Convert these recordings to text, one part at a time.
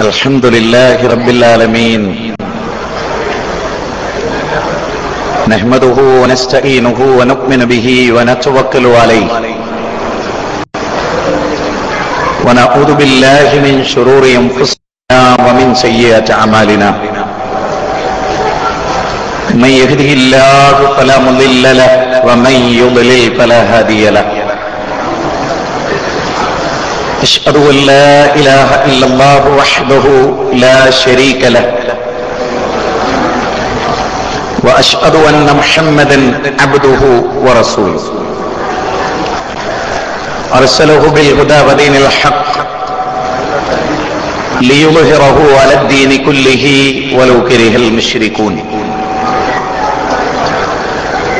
الحمد لله رب العالمين نحمده ونستعينه ونؤمن به ونتوكل عليه ونعوذ بالله من شرور أنفسنا ومن سيئات أعمالنا من يهده الله فلا مضل له ومن يضلل فلا هادي له أشهد أن لا إله إلا الله وحده لا شريك له وأشهد أن محمدا عبده ورسوله أرسله بالهدى ودين الحق ليظهره على الدين كله ولو كره المشركون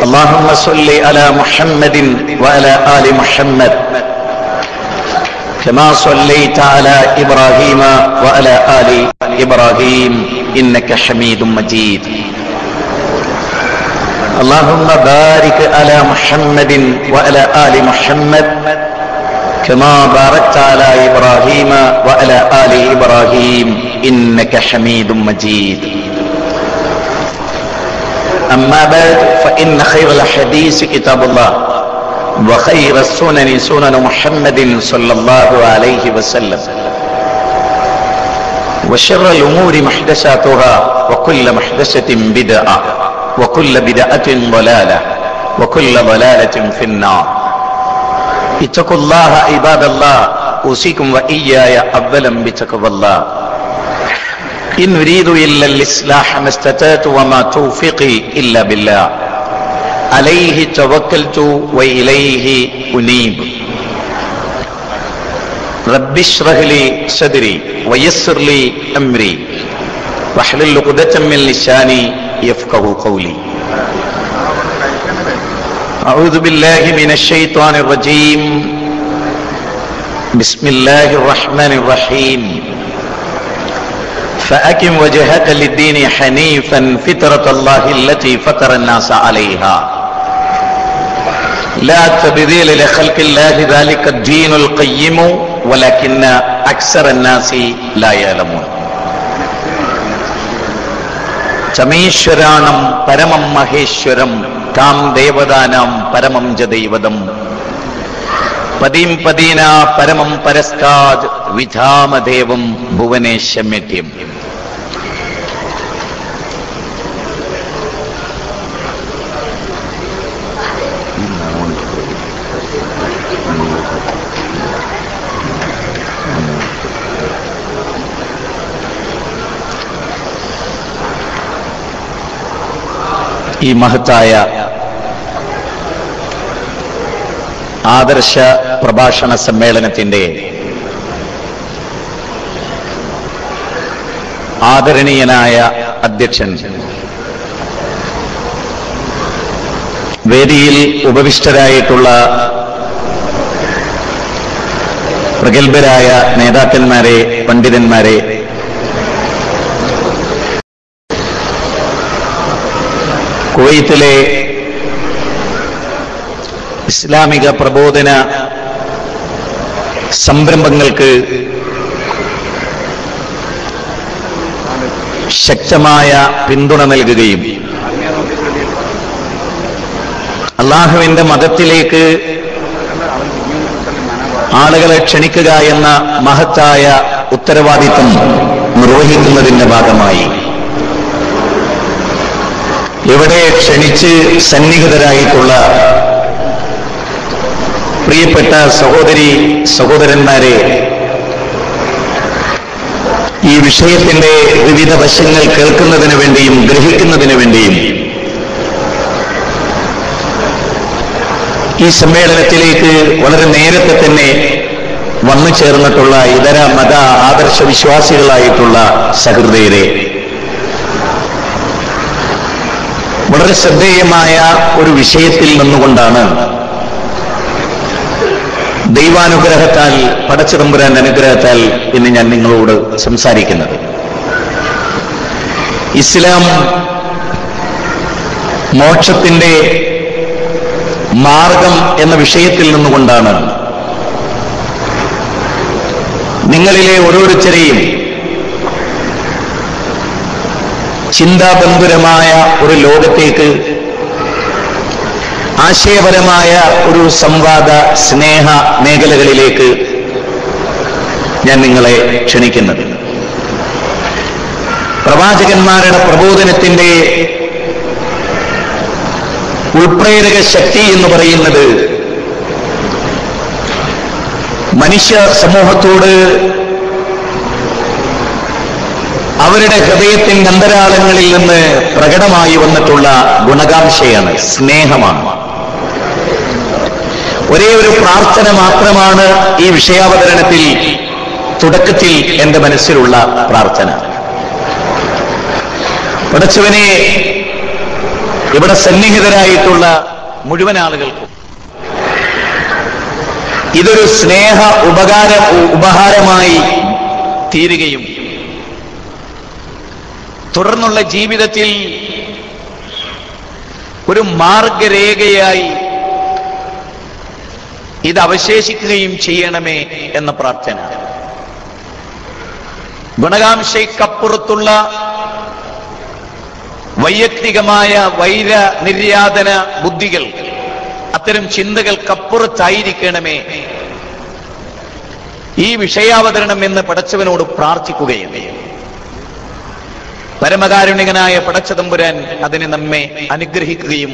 اللهم صل على محمد وعلى آل محمد كما صليت على إبراهيم وعلى آل إبراهيم إنك حميد مجيد اللهم بارك على محمد وعلى آل محمد كما باركت على إبراهيم وعلى آل إبراهيم إنك حميد مجيد أما بعد فإن خير الحديث كتاب الله وخير السنن سنن محمد صلى الله عليه وسلم وشر الأمور محدثاتها وكل محدثة بدعة وكل بدعة ضلالة وكل ضلالة في النار اتقوا الله عباد الله أوصيكم وإياي أولا بتقوى الله إن أريد إلا الإصلاح ما استطعت وما توفيقي إلا بالله عليه توكلت وإليه أنيب رب اشرح لي صدري ويسر لي أمري واحلل عقدة من لساني يفقهوا قولي أعوذ بالله من الشيطان الرجيم بسم الله الرحمن الرحيم فأقم وجهك للدين حنيفا فطرة الله التي فطر الناس عليها لا تبديل لخلق الله ذلك الدين القيم ولكن أكثر الناس لا يعلمون ചമീശ്വരാണം പരമം മഹേശ്വരം താം ദേവതാനാം പരമം ച ദൈവതം പതിം പദീന പരമം പരസ്താദ് വിധാമദേവം ഭുവനേശമ്യട്യം. ഈ മഹത്തായ ആദർശ പ്രഭാഷണ സമ്മേളനത്തിന്റെ ആദരണീയനായ അധ്യക്ഷൻ, വേദിയിൽ ഉപവിഷ്ടരായിട്ടുള്ള പ്രഗത്ഭരായ നേതാക്കന്മാരെ, പണ്ഡിതന്മാരെ, കുവൈത്തിലെ ഇസ്ലാമിക പ്രബോധന സംരംഭങ്ങൾക്ക് ശക്തമായ പിന്തുണ നൽകുകയും അല്ലാഹുവിന്റെ മതത്തിലേക്ക് ആളുകളെ ക്ഷണിക്കുക എന്ന മഹത്തായ ഉത്തരവാദിത്വം നിർവഹിക്കുന്നതിന്റെ ഭാഗമായി ഇവിടെ ക്ഷണിച്ച് സന്നിഹിതരായിട്ടുള്ള പ്രിയപ്പെട്ട സഹോദരി സഹോദരന്മാരെ, ഈ വിഷയത്തിന്റെ വിവിധ വശങ്ങൾ കേൾക്കുന്നതിന് വേണ്ടിയും ഗ്രഹിക്കുന്നതിന് വേണ്ടിയും ഈ സമ്മേളനത്തിലേക്ക് വളരെ നേരത്തെ തന്നെ വന്നു ചേർന്നിട്ടുള്ള ഇതര മത ആദർശ വിശ്വാസികളായിട്ടുള്ള സഹൃദയരെ, വളരെ ശ്രദ്ധേയമായ ഒരു വിഷയത്തിൽ നിന്നുകൊണ്ടാണ് ദൈവാനുഗ്രഹത്താൽ, പടച്ചതമ്പുരാന്റെ അനുഗ്രഹത്താൽ ഇന്ന് ഞാൻ നിങ്ങളോട് സംസാരിക്കുന്നത്. ഇസ്ലാം മോക്ഷത്തിന്റെ മാർഗം എന്ന വിഷയത്തിൽ നിന്നുകൊണ്ടാണ് നിങ്ങളിലെ ഓരോരുത്തരെയും ചിന്താബന്ധുരമായ ഒരു ലോകത്തേക്ക്, ആശയപരമായ ഒരു സംവാദ സ്നേഹ മേഖലകളിലേക്ക് ഞാൻ നിങ്ങളെ ക്ഷണിക്കുന്നത്. പ്രവാചകന്മാരുടെ പ്രബോധനത്തിന്റെ ഉൾപ്രേരക ശക്തി എന്ന് പറയുന്നത് മനുഷ്യ സമൂഹത്തോട് അവരുടെ ഹൃദയത്തിന്റെ അന്തരാളങ്ങളിൽ നിന്ന് പ്രകടമായി വന്നിട്ടുള്ള ഗുണകാംക്ഷയാണ്, സ്നേഹമാണ്. ഒരേ ഒരു പ്രാർത്ഥന മാത്രമാണ് ഈ വിഷയാവതരണത്തിൽ തുടക്കത്തിൽ എന്റെ മനസ്സിലുള്ള പ്രാർത്ഥന. പടച്ചവനെ, ഇവിടെ സന്നിഹിതരായിട്ടുള്ള മുഴുവൻ ആളുകൾക്കും ഇതൊരു സ്നേഹ ഉപഹാരമായി തീരുകയും തുടർന്നുള്ള ജീവിതത്തിൽ ഒരു മാർഗരേഖയായി ഇത് അവശേഷിക്കുകയും ചെയ്യണമേ എന്ന പ്രാർത്ഥന. ഗുണകാംക്ഷയ്ക്കപ്പുറത്തുള്ള വൈയക്തികമായ വൈര നിര്യാതന ബുദ്ധികൾ, അത്തരം ചിന്തകൾക്കപ്പുറത്തായിരിക്കണമേ ഈ വിഷയാവതരണം എന്ന് പടച്ചവനോട് പ്രാർത്ഥിക്കുകയാണ്. പരമകാരുണികനായ പടച്ചതമ്പുരാൻ അതിനെ നമ്മെ അനുഗ്രഹിക്കുകയും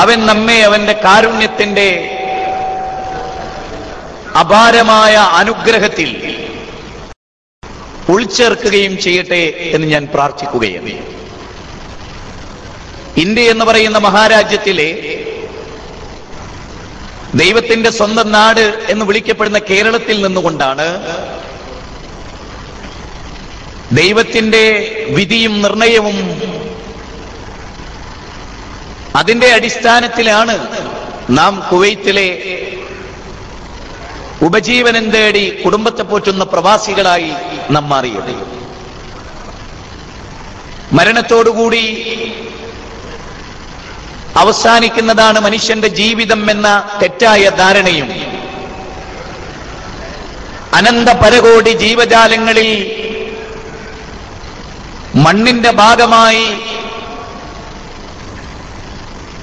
അവൻ നമ്മെ അവന്റെ കാരുണ്യത്തിന്റെ അപാരമായ അനുഗ്രഹത്തിൽ ഉൾച്ചേർക്കുകയും ചെയ്യട്ടെ എന്ന് ഞാൻ പ്രാർത്ഥിക്കുകയാണ്. ഇന്ത്യ എന്ന് പറയുന്ന മഹാരാജ്യത്തിലെ ദൈവത്തിന്റെ സ്വന്തം നാട് എന്ന് വിളിക്കപ്പെടുന്ന കേരളത്തിൽ നിന്നുകൊണ്ടാണ് ദൈവത്തിന്റെ വിധിയും നിർണയവും അതിന്റെ അടിസ്ഥാനത്തിലാണ് നാം കുവൈത്തിലെ ഉപജീവനം തേടി കുടുംബത്തെ പോറ്റുന്ന പ്രവാസികളായി നാം മാറിയത്. മരണത്തോടുകൂടി അവസാനിക്കുന്നതാണ് മനുഷ്യന്റെ ജീവിതം എന്ന തെറ്റായ ധാരണയും അനന്ത പരകോടി ജീവജാലങ്ങളിൽ മണ്ണിന്റെ ഭാഗമായി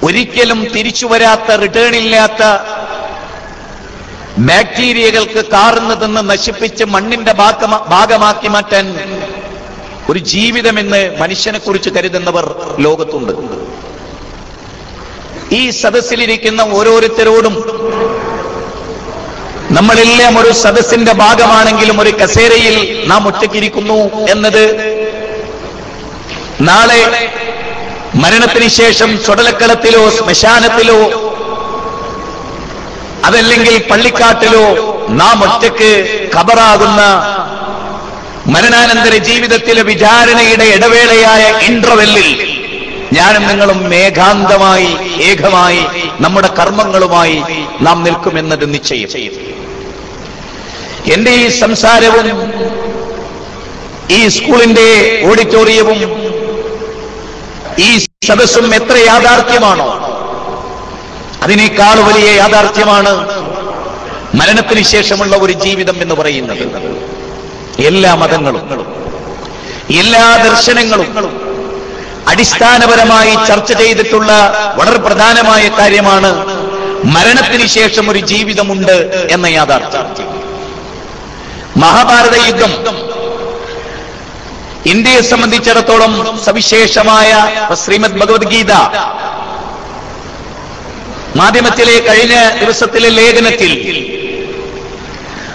ഒരിക്കലും തിരിച്ചു വരാത്ത, റിട്ടേണില്ലാത്ത ബാക്ടീരിയകൾക്ക് കാർന്നു തിന്ന് നശിപ്പിച്ച് മണ്ണിന്റെ ഭാഗമാക്കി മാറ്റാൻ ഒരു ജീവിതമെന്ന് മനുഷ്യനെ കുറിച്ച് കരുതുന്നവർ ലോകത്തുണ്ട്. ഈ സദസ്സിലിരിക്കുന്ന ഓരോരുത്തരോടും നമ്മളെല്ലാം ഒരു സദസ്സിന്റെ ഭാഗമാണെങ്കിലും ഒരു കസേരയിൽ നാം ഒറ്റയ്ക്കിരിക്കുന്നു എന്നത് നാളെ മരണത്തിന് ശേഷം ചുടലക്കളത്തിലോ ശ്മശാനത്തിലോ അതല്ലെങ്കിൽ പള്ളിക്കാട്ടിലോ നാം ഒറ്റയ്ക്ക് ഖബറാകുന്ന മരണാനന്തര ജീവിതത്തിലെ വിചാരണയുടെ ഇടവേളയായ ഇന്റർവെല്ലിൽ ഞാനും നിങ്ങളും ഏകമായി നമ്മുടെ കർമ്മങ്ങളുമായി നാം നിൽക്കുമെന്നത് നിശ്ചയം. എന്റെ ഈ സംസാരവും ഈ സ്കൂളിന്റെ ഓഡിറ്റോറിയവും ഈ സദസ്സും എത്ര യാഥാർത്ഥ്യമാണോ അതിനേക്കാൾ വലിയ യാഥാർത്ഥ്യമാണ് മരണത്തിന് ശേഷമുള്ള ഒരു ജീവിതം എന്ന് പറയുന്നത്. എല്ലാ മതങ്ങളും എല്ലാ ദർശനങ്ങളും അടിസ്ഥാനപരമായി ചർച്ച ചെയ്തിട്ടുള്ള വളരെ പ്രധാനമായ കാര്യമാണ് മരണത്തിന് ശേഷം ഒരു ജീവിതമുണ്ട് എന്ന യാഥാർത്ഥ്യം. മഹാഭാരത യുദ്ധം ഇന്ത്യയെ സംബന്ധിച്ചിടത്തോളം സവിശേഷമായ ശ്രീമദ് ഭഗവത്ഗീത മാധ്യമത്തിലെ കഴിഞ്ഞ ദിവസത്തിലെ ലേഖനത്തിൽ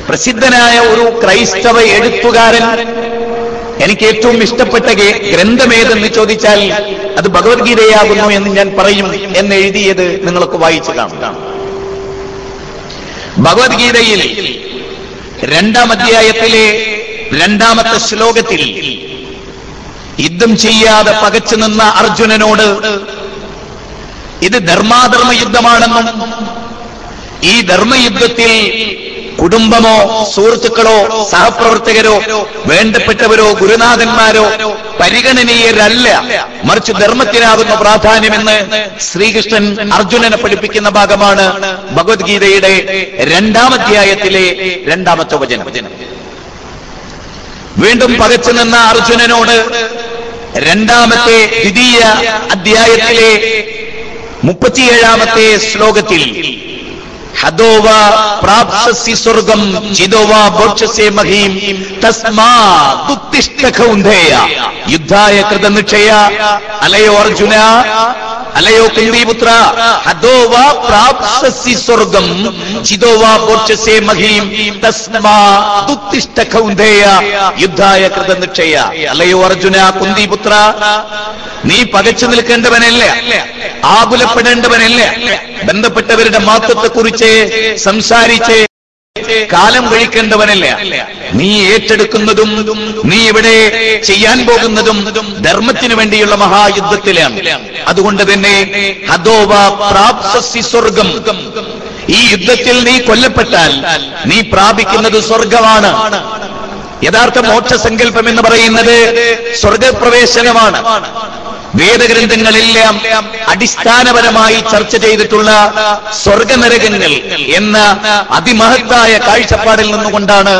പ്രസിദ്ധനായ ഒരു ക്രൈസ്തവ എഴുത്തുകാരൻ എനിക്ക് ഏറ്റവും ഇഷ്ടപ്പെട്ട ഗ്രന്ഥമേതെന്ന് ചോദിച്ചാൽ അത് ഭഗവത്ഗീതയാകുന്നു എന്ന് ഞാൻ പറയും എന്ന് എഴുതിയത് നിങ്ങൾക്ക് വായിച്ചു കാണാം. ഭഗവത്ഗീതയിൽ 2-ാം അധ്യായത്തിലെ 2-ാമത്തെ ശ്ലോകത്തിൽ യുദ്ധം ചെയ്യാതെ പകച്ചു നിന്ന അർജുനനോട് ഇത് ധർമാധർമ്മ യുദ്ധമാണെന്നും ഈ ധർമ്മയുദ്ധത്തിൽ കുടുംബമോ സുഹൃത്തുക്കളോ സഹപ്രവർത്തകരോ വേണ്ടപ്പെട്ടവരോ ഗുരുനാഥന്മാരോ പരിഗണനീയരല്ല, മറിച്ച് ധർമ്മത്തിനാകുന്ന പ്രാധാന്യമെന്ന് ശ്രീകൃഷ്ണൻ അർജുനനെ പഠിപ്പിക്കുന്ന ഭാഗമാണ് ഭഗവത്ഗീതയുടെ 2-ാം അധ്യായത്തിലെ 2-ാമത്തെ വചനം. വീണ്ടും പകച്ചു നിന്ന അർജുനനോട് രണ്ടാമത്തെ ദ്വിതീയ അധ്യായത്തിലെ 37ാമത്തെ ശ്ലോകത്തിൽ ഹദോവ പ്രാപ്സസി സ്വർഗം ചിദോവ ബോക്ഷസേ മഹീം തസ്മാ ദുത്തിഷ്ഠ കൗന്ദേയ യുദ്ധായ കൃതനിക്ഷയ അലയോ അർജുന അലയോ കുന്തിപുത്ര ഹദോവ പ്രാപ്സസി സ്വർഗം ചിദോവ ബോക്ഷസേ മഹീം തസ്മാ ദുത്തിഷ്ഠ കൗന്ദേയ യുദ്ധായ കൃതനിക്ഷയ അലയോ അർജുന കുന്തിപുത്ര നീ പകച്ചു നിൽക്കേണ്ടവനല്ല, ആകുലപ്പെടേണ്ടവനല്ല, ബന്ധപ്പെട്ടവരുടെ മഹത്വത്തെക്കുറിച്ച് സംസാരിച്ച് കാലം കഴിക്കേണ്ടവനല്ല. നീ ഏറ്റെടുക്കുന്നതും നീ ഇവിടെ ചെയ്യാൻ പോകുന്നതും ധർമ്മത്തിനു വേണ്ടിയുള്ള മഹായുദ്ധത്തിലാണ്. അതുകൊണ്ട് തന്നെ ഹദോവ പ്രാപ്സസി സ്വർഗം, ഈ യുദ്ധത്തിൽ നീ കൊല്ലപ്പെട്ടാൽ നീ പ്രാപിക്കുന്നത് സ്വർഗമാണ്. യഥാർത്ഥ മോക്ഷസങ്കല്പം എന്ന് പറയുന്നത് സ്വർഗപ്രവേശനമാണ്. വേദഗ്രന്ഥങ്ങളെല്ലാം അടിസ്ഥാനപരമായി ചർച്ച ചെയ്തിട്ടുള്ള സ്വർഗനരകങ്ങൾ എന്ന അതിമഹത്തായ കാഴ്ചപ്പാടിൽ നിന്നുകൊണ്ടാണ്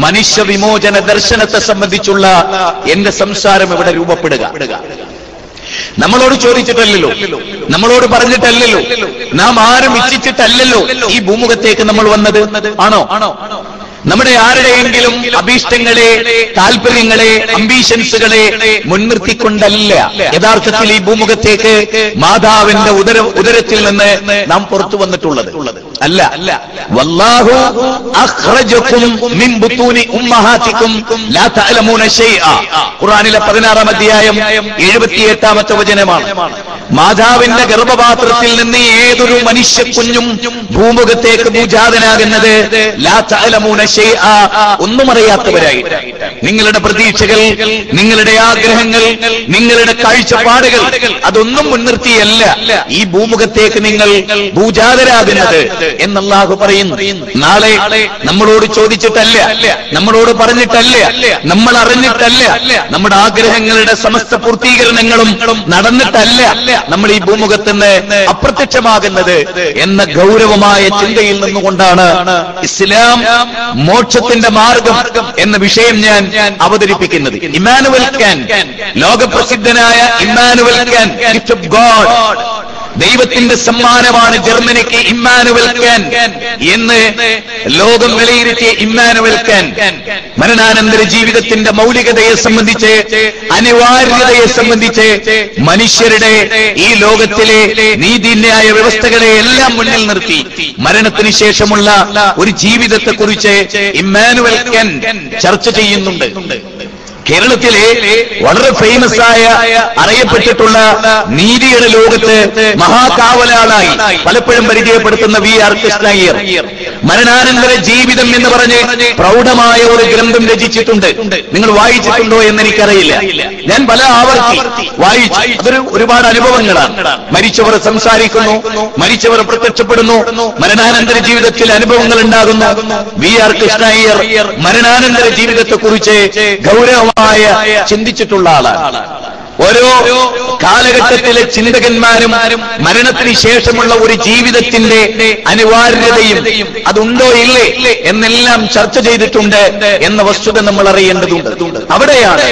മനുഷ്യ വിമോചന ദർശനത്തെ സംബന്ധിച്ചുള്ള എന്റെ സംസാരം ഇവിടെ രൂപപ്പെടുക. നമ്മളോട് ചോദിച്ചിട്ടല്ലല്ലോ, നമ്മളോട് പറഞ്ഞിട്ടല്ലല്ലോ, നാം ആരും ഇച്ഛിച്ചിട്ടല്ലല്ലോ ഈ ഭൂമുഖത്തേക്ക് നമ്മൾ വന്നത്. ആണോ? നമ്മുടെ ആരുടെയെങ്കിലും അഭീഷ്ടങ്ങളെ, താല്പര്യങ്ങളെ, അംബീഷൻസുകളെ മുൻനിർത്തിക്കൊണ്ടല്ല യഥാർത്ഥത്തിൽ ഈ ഭൂമുഖത്തേക്ക് മാതാവിന്റെ ഉദരത്തിൽ നിന്ന് നാം പുറത്തു വന്നിട്ടുള്ളത്. അല്ല, വല്ലാഹു അഖ്റജകും മിൻ ബുതൂനി ഉമ്മഹാതികും ലാ തഅലമൂന ശൈഅ. ഖുർആനിലെ 16ാം അധ്യായം 78ാമത്തെ വചനമാണ്. മാതാവിന്റെ ഗർഭപാത്രത്തിൽ നിന്ന് ഏതൊരു മനുഷ്യ കുഞ്ഞും ഭൂമുഖത്തേക്ക് ഭൂജാതനാകുന്നത് ലാ തഅലമൂന ശൈഅ, ഒന്നും അറിയാത്തവരായി. നിങ്ങളുടെ പ്രതീക്ഷകൾ, നിങ്ങളുടെ ആഗ്രഹങ്ങൾ, നിങ്ങളുടെ കാഴ്ചപ്പാടുകൾ അതൊന്നും മുൻനിർത്തിയല്ല ഈ ഭൂമുഖത്തേക്ക് നിങ്ങൾ ഭൂജാതരാകുന്നത് എന്ന് അല്ലാഹു പറയുന്നു. നാളെ നമ്മളോട് ചോദിച്ചിട്ടല്ല, നമ്മളോട് പറഞ്ഞിട്ടല്ല, നമ്മൾ അറിഞ്ഞിട്ടല്ല, നമ്മുടെ ആഗ്രഹങ്ങളുടെ സമസ്ത പൂർത്തീകരണങ്ങളും നടന്നിട്ടല്ല നമ്മൾ ഈ ഭൂമുഖത്തിന് അപ്രത്യക്ഷമാകുന്നത് എന്ന ഗൗരവമായ ചിന്തയിൽ നിന്നുകൊണ്ടാണ് ഇസ്ലാം മോക്ഷത്തിന്റെ മാർഗം എന്ന വിഷയം ഞാൻ അവതരിപ്പിക്കുന്നത്. ഇമ്മാനുവൽ കാൻ, ലോകപ്രസിദ്ധനായ Immanuel Kant, gift of God, ദൈവത്തിന്റെ സമ്മാനമാണ് ജർമ്മനിക്ക് ഇമ്മാനുവൽ കാൻ എന്ന് ലോകം വിലയിരുത്തിയ ഇമ്മാനുവൽ കാൻ മരണാനന്തര ജീവിതത്തിന്റെ മൗലികതയെ സംബന്ധിച്ച്, അനിവാര്യതയെ സംബന്ധിച്ച്, മനുഷ്യരുടെ ഈ ലോകത്തിലെ നീതിന്യായ വ്യവസ്ഥകളെ എല്ലാം മുന്നിൽ നിർത്തി മരണത്തിന് ശേഷമുള്ള ഒരു ജീവിതത്തെക്കുറിച്ച് ഇമ്മാനുവൽ കാൻ ചർച്ച ചെയ്യുന്നുണ്ട്. കേരളത്തിലെ വളരെ ഫേമസ് ആയ, അറിയപ്പെട്ടിട്ടുള്ള നീതിയുടെ ലോകത്ത് മഹാകാവലാളായി പലപ്പോഴും പരിചയപ്പെടുത്തുന്ന വി.ആർ. കൃഷ്ണയ്യർ മരണാനന്തര ജീവിതം എന്ന് പറഞ്ഞ് പ്രൗഢമായ ഒരു ഗ്രന്ഥം രചിച്ചിട്ടുണ്ട്. നിങ്ങൾ വായിച്ചിട്ടുണ്ടോ എന്ന് എനിക്കറിയില്ല. ഞാൻ പല ആവർത്തി വായിച്ചു. അതൊരു ഒരുപാട് അനുഭവങ്ങളാണ്. മരിച്ചവർ സംസാരിക്കുന്നു, മരിച്ചവർ പ്രത്യക്ഷപ്പെടുന്നു, മരണാനന്തര ജീവിതത്തിൽ അനുഭവങ്ങൾ ഉണ്ടാകുന്നു. വി.ആർ. കൃഷ്ണയ്യർ മരണാനന്തര ജീവിതത്തെക്കുറിച്ച് ഗൗരവ ചിന്തിച്ചിട്ടുള്ള ആളാണ്. ഓരോ കാലഘട്ടത്തിലെ ചിന്തകന്മാരും മരണത്തിന് ശേഷമുള്ള ഒരു ജീവിതത്തിന്റെ അനിവാര്യതയും അതുണ്ടോ ഇല്ലേ എന്നെല്ലാം ചർച്ച ചെയ്തിട്ടുണ്ട് എന്ന വസ്തുത നമ്മൾ അറിയേണ്ടതുണ്ട്. അവിടെയാണ്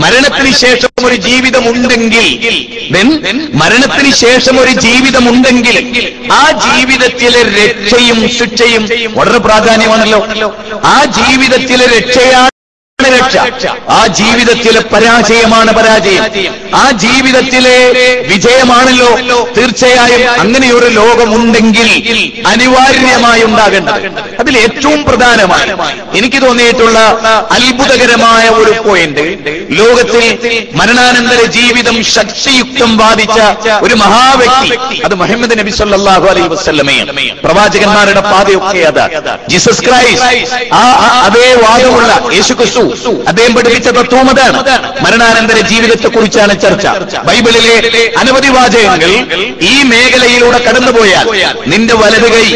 മരണത്തിന് ശേഷം ഒരു ജീവിതമുണ്ടെങ്കിൽ, മരണത്തിന് ശേഷം ഒരു ജീവിതമുണ്ടെങ്കിൽ ആ ജീവിതത്തിലെ രക്ഷയും ശിക്ഷയും വളരെ പ്രാധാന്യമാണല്ലോ. ആ ജീവിതത്തിലെ രക്ഷയാണ് രക്ഷ, ആ ജീവിതത്തിലെ പരാജയമാണ് പരാജയം, ആ ജീവിതത്തിലെ വിജയമാണല്ലോ തീർച്ചയായും. അങ്ങനെയൊരു ലോകമുണ്ടെങ്കിൽ അനിവാര്യമായി ഉണ്ടാകേണ്ടത്, അതിൽ ഏറ്റവും പ്രധാനമായി എനിക്ക് തോന്നിയിട്ടുള്ള അത്ഭുതകരമായ ഒരു പോയിന്റ്, ലോകത്തിൽ മരണാനന്തര ജീവിതം ശക്തിയുക്തം ബാധിച്ച ഒരു മഹാവ്യക്തി, അത് മുഹമ്മദ് നബി സല്ലല്ലാഹു അലൈഹി വസല്ലമയാണ്. പ്രവാചകന്മാരുടെ പാതയൊക്കെ അതാണ്. ജീസസ് ക്രൈസ്റ്റ്, അതേ വാദമുള്ള യേശുക്രിസ്തു, അദ്ദേഹം പഠിപ്പിച്ച തത്വം അതാണ്. മരണാനന്തര ജീവിതത്തെക്കുറിച്ചാണ് ചർച്ച. ബൈബിളിലെ അനവധി വാചകങ്ങൾ ഈ മേഖലയിലൂടെ കടന്നുപോയാൽ നിന്റെ വലത് കൈ,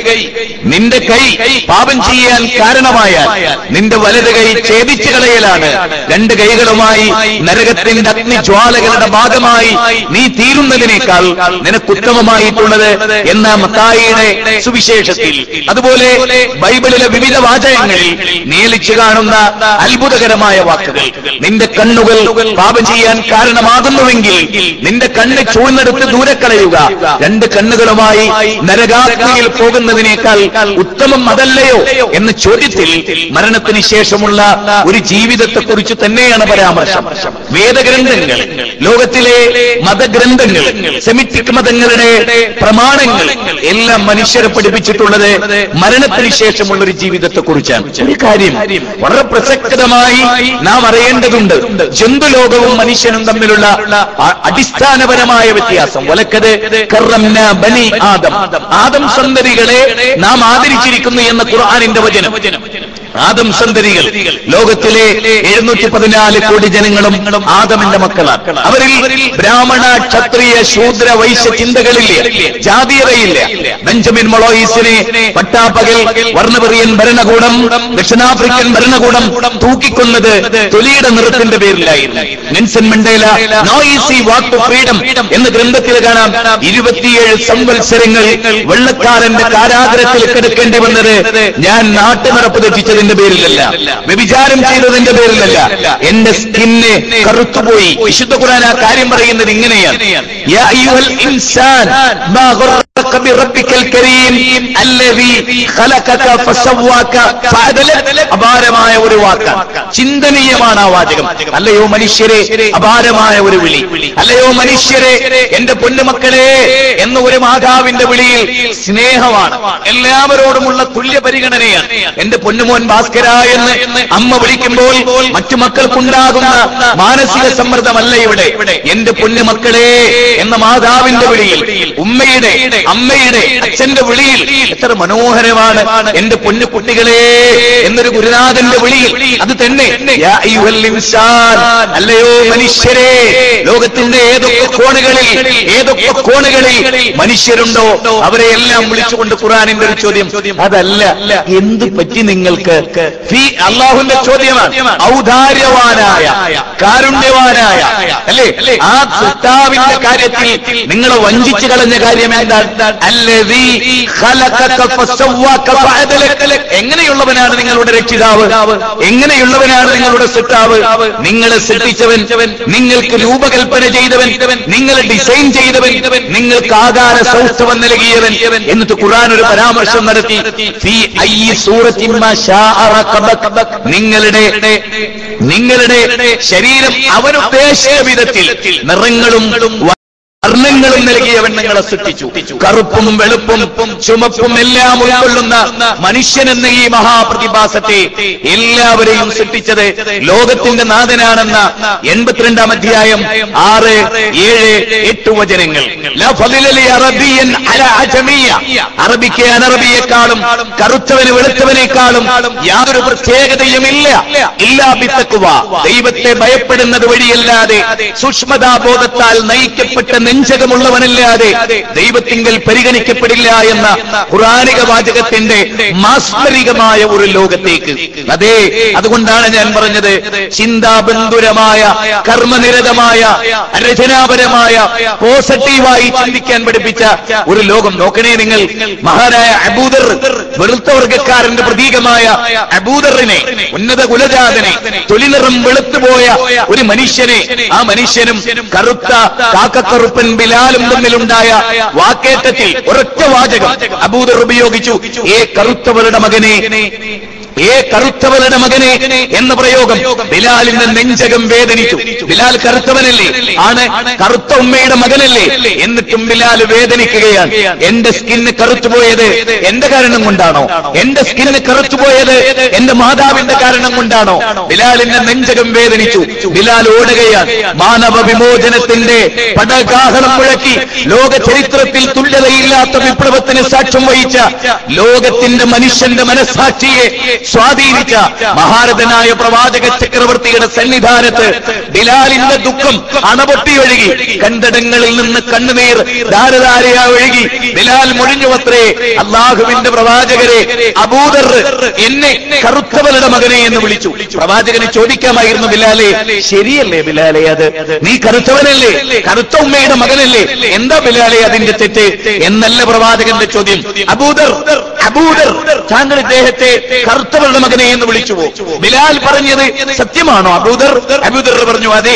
നിന്റെ കൈ പാപം ചെയ്യാൻ കാരണമായാൽ നിന്റെ വലത് കൈ ഛേദിച്ചു കളയലാണ്. രണ്ട് കൈകളുമായി നരകത്തിന്റെ അഗ്നിജ്വാലകളുടെ ഭാഗമായി നീ തീരുന്നതിനേക്കാൾ നിനക്കുത്തമമായിട്ടുള്ളത് എന്ന മത്തായിയുടെ സുവിശേഷത്തിൽ, അതുപോലെ ബൈബിളിലെ വിവിധ വാചകങ്ങളിൽ നേലിച്ചു കാണുന്ന അത്ഭുത അപകടകരമായ വാക്കുകൾ. നിന്റെ കണ്ണുകൾ പാപം ചെയ്യാൻ കാരണമാകുന്നുവെങ്കിൽ നിന്റെ കണ്ണ് ചൂഴ്ന്നെടുത്ത് ദൂരെ കളയുക. രണ്ട് കണ്ണുകളുമായി നരകാഗ്നിയിൽ പോകുന്നതിനേക്കാൾ ഉത്തമം അതല്ലയോ എന്ന ചോദ്യത്തിൽ മരണത്തിന് ശേഷമുള്ള ഒരു ജീവിതത്തെക്കുറിച്ച് തന്നെയാണ് പരാമർശം. വേദഗ്രന്ഥങ്ങൾ, ലോകത്തിലെ മതഗ്രന്ഥങ്ങൾ, സെമിറ്റിക് മതങ്ങളുടെ പ്രമാണങ്ങൾ എല്ലാം മനുഷ്യരെ പഠിപ്പിച്ചിട്ടുള്ളത് മരണത്തിന് ശേഷമുള്ള ഒരു ജീവിതത്തെക്കുറിച്ചാണ്. ഒരു കാര്യം വളരെ പ്രസക്തമായി നാം അറിയേണ്ടതുണ്ട്. ജന്തുലോകവും മനുഷ്യനും തമ്മിലുള്ള അടിസ്ഥാനപരമായ വ്യത്യാസം. വലക്കത് കറംനാ ബനി ആദം, ആദം സന്തതികളെ നാം ആദരിച്ചിരിക്കുന്നു എന്ന ഖുർആനിന്റെ വചനം. ആദം സന്തതികൾ, ലോകത്തിലെ 714 കോടി ജനങ്ങളും ആദമിന്റെ മക്കളാണ്. അവരിൽ ബ്രാഹ്മണ, ക്ഷത്രിയ, ശൂദ്ര, വൈശ്യ ചിന്തകളില്ല, ജാതീയതയില്ല. ബെഞ്ചമിൻ മൊളോയിസിനെ പട്ടാപ്പകൽ വർണ്ണപെറിയൻ ഭരണകൂടം, ദക്ഷിണാഫ്രിക്കൻ ഭരണകൂടം തൂക്കിക്കൊന്നത് തൊലിയുടെ നിറത്തിന്റെ പേരിലായിരുന്നു. Nelson Mandela no easy walk to freedom എന്ന ഗ്രന്ഥത്തിൽ കാണാം 27 സംവത്സരങ്ങൾ വെള്ളക്കാരന്റെ കാരാഗ്രഹത്തിൽ കിടക്കേണ്ടി വന്നത് ഞാൻ നാട്ടുനടപ്പ് തെറ്റിച്ചത് പേരിലല്ല, വ്യഭിചാരം ചെയ്തതിന്റെ പേരിലല്ല, എന്റെ സ്കിന്ന് കറുത്തുപോയി. വിശുദ്ധ ഖുർആൻ ആ കാര്യം പറയുന്നത് ഇങ്ങനെയാണ്: യാ അയ്യുഹൽ ഇൻസാൻ മാ ഗററക ബിറബ്ബിക്കൽ കരീം അല്ലദീ ഖലഖക ഫസവ്വാക ഫഅദലക. അപാരമായ ഒരു വാക്കാണ്, ചിന്തനീയമാണ് ആ വാചകം. അല്ലയോ മനുഷ്യരെ, അപാരമായ ഒരു വിളി. അല്ലയോ മനുഷ്യരെ, എന്റെ പൊന്നുമക്കളെ എന്ന ഒരു മാതാവിന്റെ വിളിയിൽ സ്നേഹമാണ്, എല്ലാവരോടുമുള്ള തുല്യ പരിഗണനയാണ്. എന്റെ പൊന്നുമോൻ ഭാസ്കര എന്ന് അമ്മ വിളിക്കുമ്പോൾ മറ്റു മക്കൾക്കുണ്ടാകുന്ന മാനസിക സമ്മർദ്ദമല്ല ഇവിടെ. എന്റെ പൊന്നുമക്കളെ എന്ന മാതാവിന്റെ വിളിയിൽ, ഉമ്മയുടെ, അമ്മയുടെ, അച്ഛന്റെ വിളിയിൽ എത്ര മനോഹരമാണ്. എന്റെ പൊന്നു കുട്ടികളെ എന്നൊരു ഗുരുനാഥന്റെ വിളിയിൽ അത് തന്നെ. യാ അയ്യുഹൽ ഇൻസാൻ, അല്ലയോ മനുഷ്യരെ. ലോകത്തിന്റെ ഏതൊക്കെ കോണുകളിൽ മനുഷ്യരുണ്ടോ അവരെ എല്ലാം വിളിച്ചുകൊണ്ട് ഖുർആനിന്റെ ഒരു ചോദ്യം. അതല്ല, എന്ത് പറ്റി നിങ്ങൾക്ക്? അള്ളാഹുവിന്റെ ചോദ്യമാണ്. ഔദാര്യവാനായ, കാരുണ്യവാനായ, അല്ലേ, ആ സൃഷ്ടാവിന്റെ കാര്യത്തിൽ നിങ്ങളെ വഞ്ചിച്ചു കളഞ്ഞ കാര്യം എന്താണ്? അല്ലദീ ഖലഖക ഫസവ്വാക ഫഅദലക. എങ്ങനെയുള്ളവനാണ് നിങ്ങളുടെ രക്ഷിതാവ്? എങ്ങനെയുള്ളവനാണ് നിങ്ങളുടെ സൃഷ്ടാവ്? നിങ്ങളെ സൃഷ്ടിച്ചവൻ, നിങ്ങൾക്ക് രൂപകൽപ്പന ചെയ്തവൻ, നിങ്ങളെ ഡിസൈൻ ചെയ്തവൻ, നിങ്ങൾക്ക് ആകാര സൗഷ്ഠവം നൽകിയവൻ. എന്നിട്ട് ഖുർആൻ ഒരു പരാമർശം നടത്തി, ഫീ അയ്യി സൂറത്തിൻ മാ ശാഅ റകബക. നിങ്ങളുടെ ശരീരം അവനുദ്ദേശിച്ച വിധത്തിൽ നിറങ്ങളും വർണ്ണങ്ങളും നൽകിയവൻ നിങ്ങളെ സൃഷ്ടിച്ചു. കറുപ്പും വെളുപ്പും ചുമപ്പും എല്ലാം ഉൾക്കൊള്ളുന്ന മനുഷ്യൻ എന്ന ഈ മഹാപ്രതിഭാസത്തെ എല്ലാവരെയും സൃഷ്ടിച്ചത് ലോകത്തിന്റെ നാഥനാണെന്ന 82-ാം അധ്യായം 6, 7, 8 വചനങ്ങൾ. അറബിക്ക് അനറബിയെക്കാളും കറുത്തവന് വെളുത്തവനേക്കാളും യാതൊരു പ്രത്യേകതയുമില്ല. ഇല്ലാ ബിത്തഖ്വ, ദൈവത്തെ ഭയപ്പെടുന്നത് വഴിയല്ലാതെ, സൂക്ഷ്മതാബോധത്താൽ നയിക്കപ്പെട്ട നെഞ്ചകമുള്ളവനല്ലാതെ ദൈവത്തിങ്കൽ പരിഗണിക്കപ്പെടില്ല എന്ന ഖുർആനിക വാചകത്തിന്റെ മാസ്മരികമായ ഒരു ലോകത്തേക്ക്. അതെ, അതുകൊണ്ടാണ് ഞാൻ പറഞ്ഞത്, ചിന്താബന്ധുരമായ, കർമ്മനിരതമായ, രചനാപരമായ, പോസിറ്റീവായി ചിന്തിക്കാൻ പഠിപ്പിച്ച ഒരു ലോകം. നോക്കണേ നിങ്ങൾ, മഹാനായ അബൂദർ, വെളുത്തവർഗക്കാരന്റെ പ്രതീകമായ അബൂദറിനെ, ഉന്നത കുലജാതനെ, തൊലിനിറം വെളുത്തുപോയ ഒരു മനുഷ്യനെ, ആ മനുഷ്യനും കറുത്ത കാക്കക്കറുപ്പൻ ബിലാലും തമ്മിലുണ്ടായ വാക്കേറ്റത്തിൽ ഒരൊറ്റ വാചകം അബൂദർ ഉപയോഗിച്ചു: ഏ കറുത്തവരുടെ മകനെ, ഏ കറുത്തവരുടെ മകനെ എന്ന പ്രയോഗം ബിലാലിന്റെ നെഞ്ചകം വേദനിച്ചു. ബിലാൽ കറുത്തവനല്ലേ, ആണ്, കറുത്ത ഉമ്മയുടെ മകനല്ലേ, എന്നിട്ടും ബിലാൽ വേദനിക്കുകയാണ്. എന്റെ സ്കിന്ന് കറുത്തുപോയത് എന്റെ കാരണം കൊണ്ടാണോ? എന്റെ സ്കിന്ന് കറുത്തുപോയത് എന്റെ മാതാവിന്റെ കാരണം കൊണ്ടാണോ? ബിലാലിന്റെ നെഞ്ചകം വേദനിച്ചു. ബിലാൽ ഓടുകയാണ്. മാനവ വിമോചനത്തിന്റെ പടകാഹളം മുഴക്കി ലോക ചരിത്രത്തിൽ തുല്യതയില്ലാത്ത വിപ്ലവത്തിന് സാക്ഷ്യം വഹിച്ച, ലോകത്തിന്റെ മനുഷ്യന്റെ മനസ്സാക്ഷിയെ സ്വാധീനിച്ച മഹാരഥനായ പ്രവാചക ചക്രവർത്തിയുടെ സന്നിധാനത്ത് ബിലാലിന്റെ ദുഃഖം അണപൊട്ടിയൊഴുകി. കണ്ടടങ്ങളിൽ നിന്ന് കണ്ണുനീർ ധാരധാരയാ ഒഴുകി. ബിലാൽ മൊഴിഞ്ഞുവത്രേ, അള്ളാഹുവിന്റെ പ്രവാചകരെ, അബൂദർ എന്നെ കറുത്തവരുടെ മകനെ എന്ന് വിളിച്ചു. പ്രവാചകന് ചോദിക്കാമായിരുന്നു, ബിലാലെ, ശരിയല്ലേ ബിലാലെ അത്? നീ കറുത്തവനല്ലേ, കറുത്ത ഉമ്മയുടെ മകനല്ലേ, എന്താ ബിലാലെ അതിന്റെ തെറ്റ് എന്നല്ല പ്രവാചകന്റെ ചോദ്യം. അബൂദർ, അബൂദർ, താങ്കൾ ഇദ്ദേഹത്തെ കറുത്തവരുടെ മകനെ എന്ന് വിളിച്ചുവോ? ബിലാൽ പറഞ്ഞത് സത്യമാണോ അബൂദർ? അബൂദർ പറഞ്ഞു അതെ.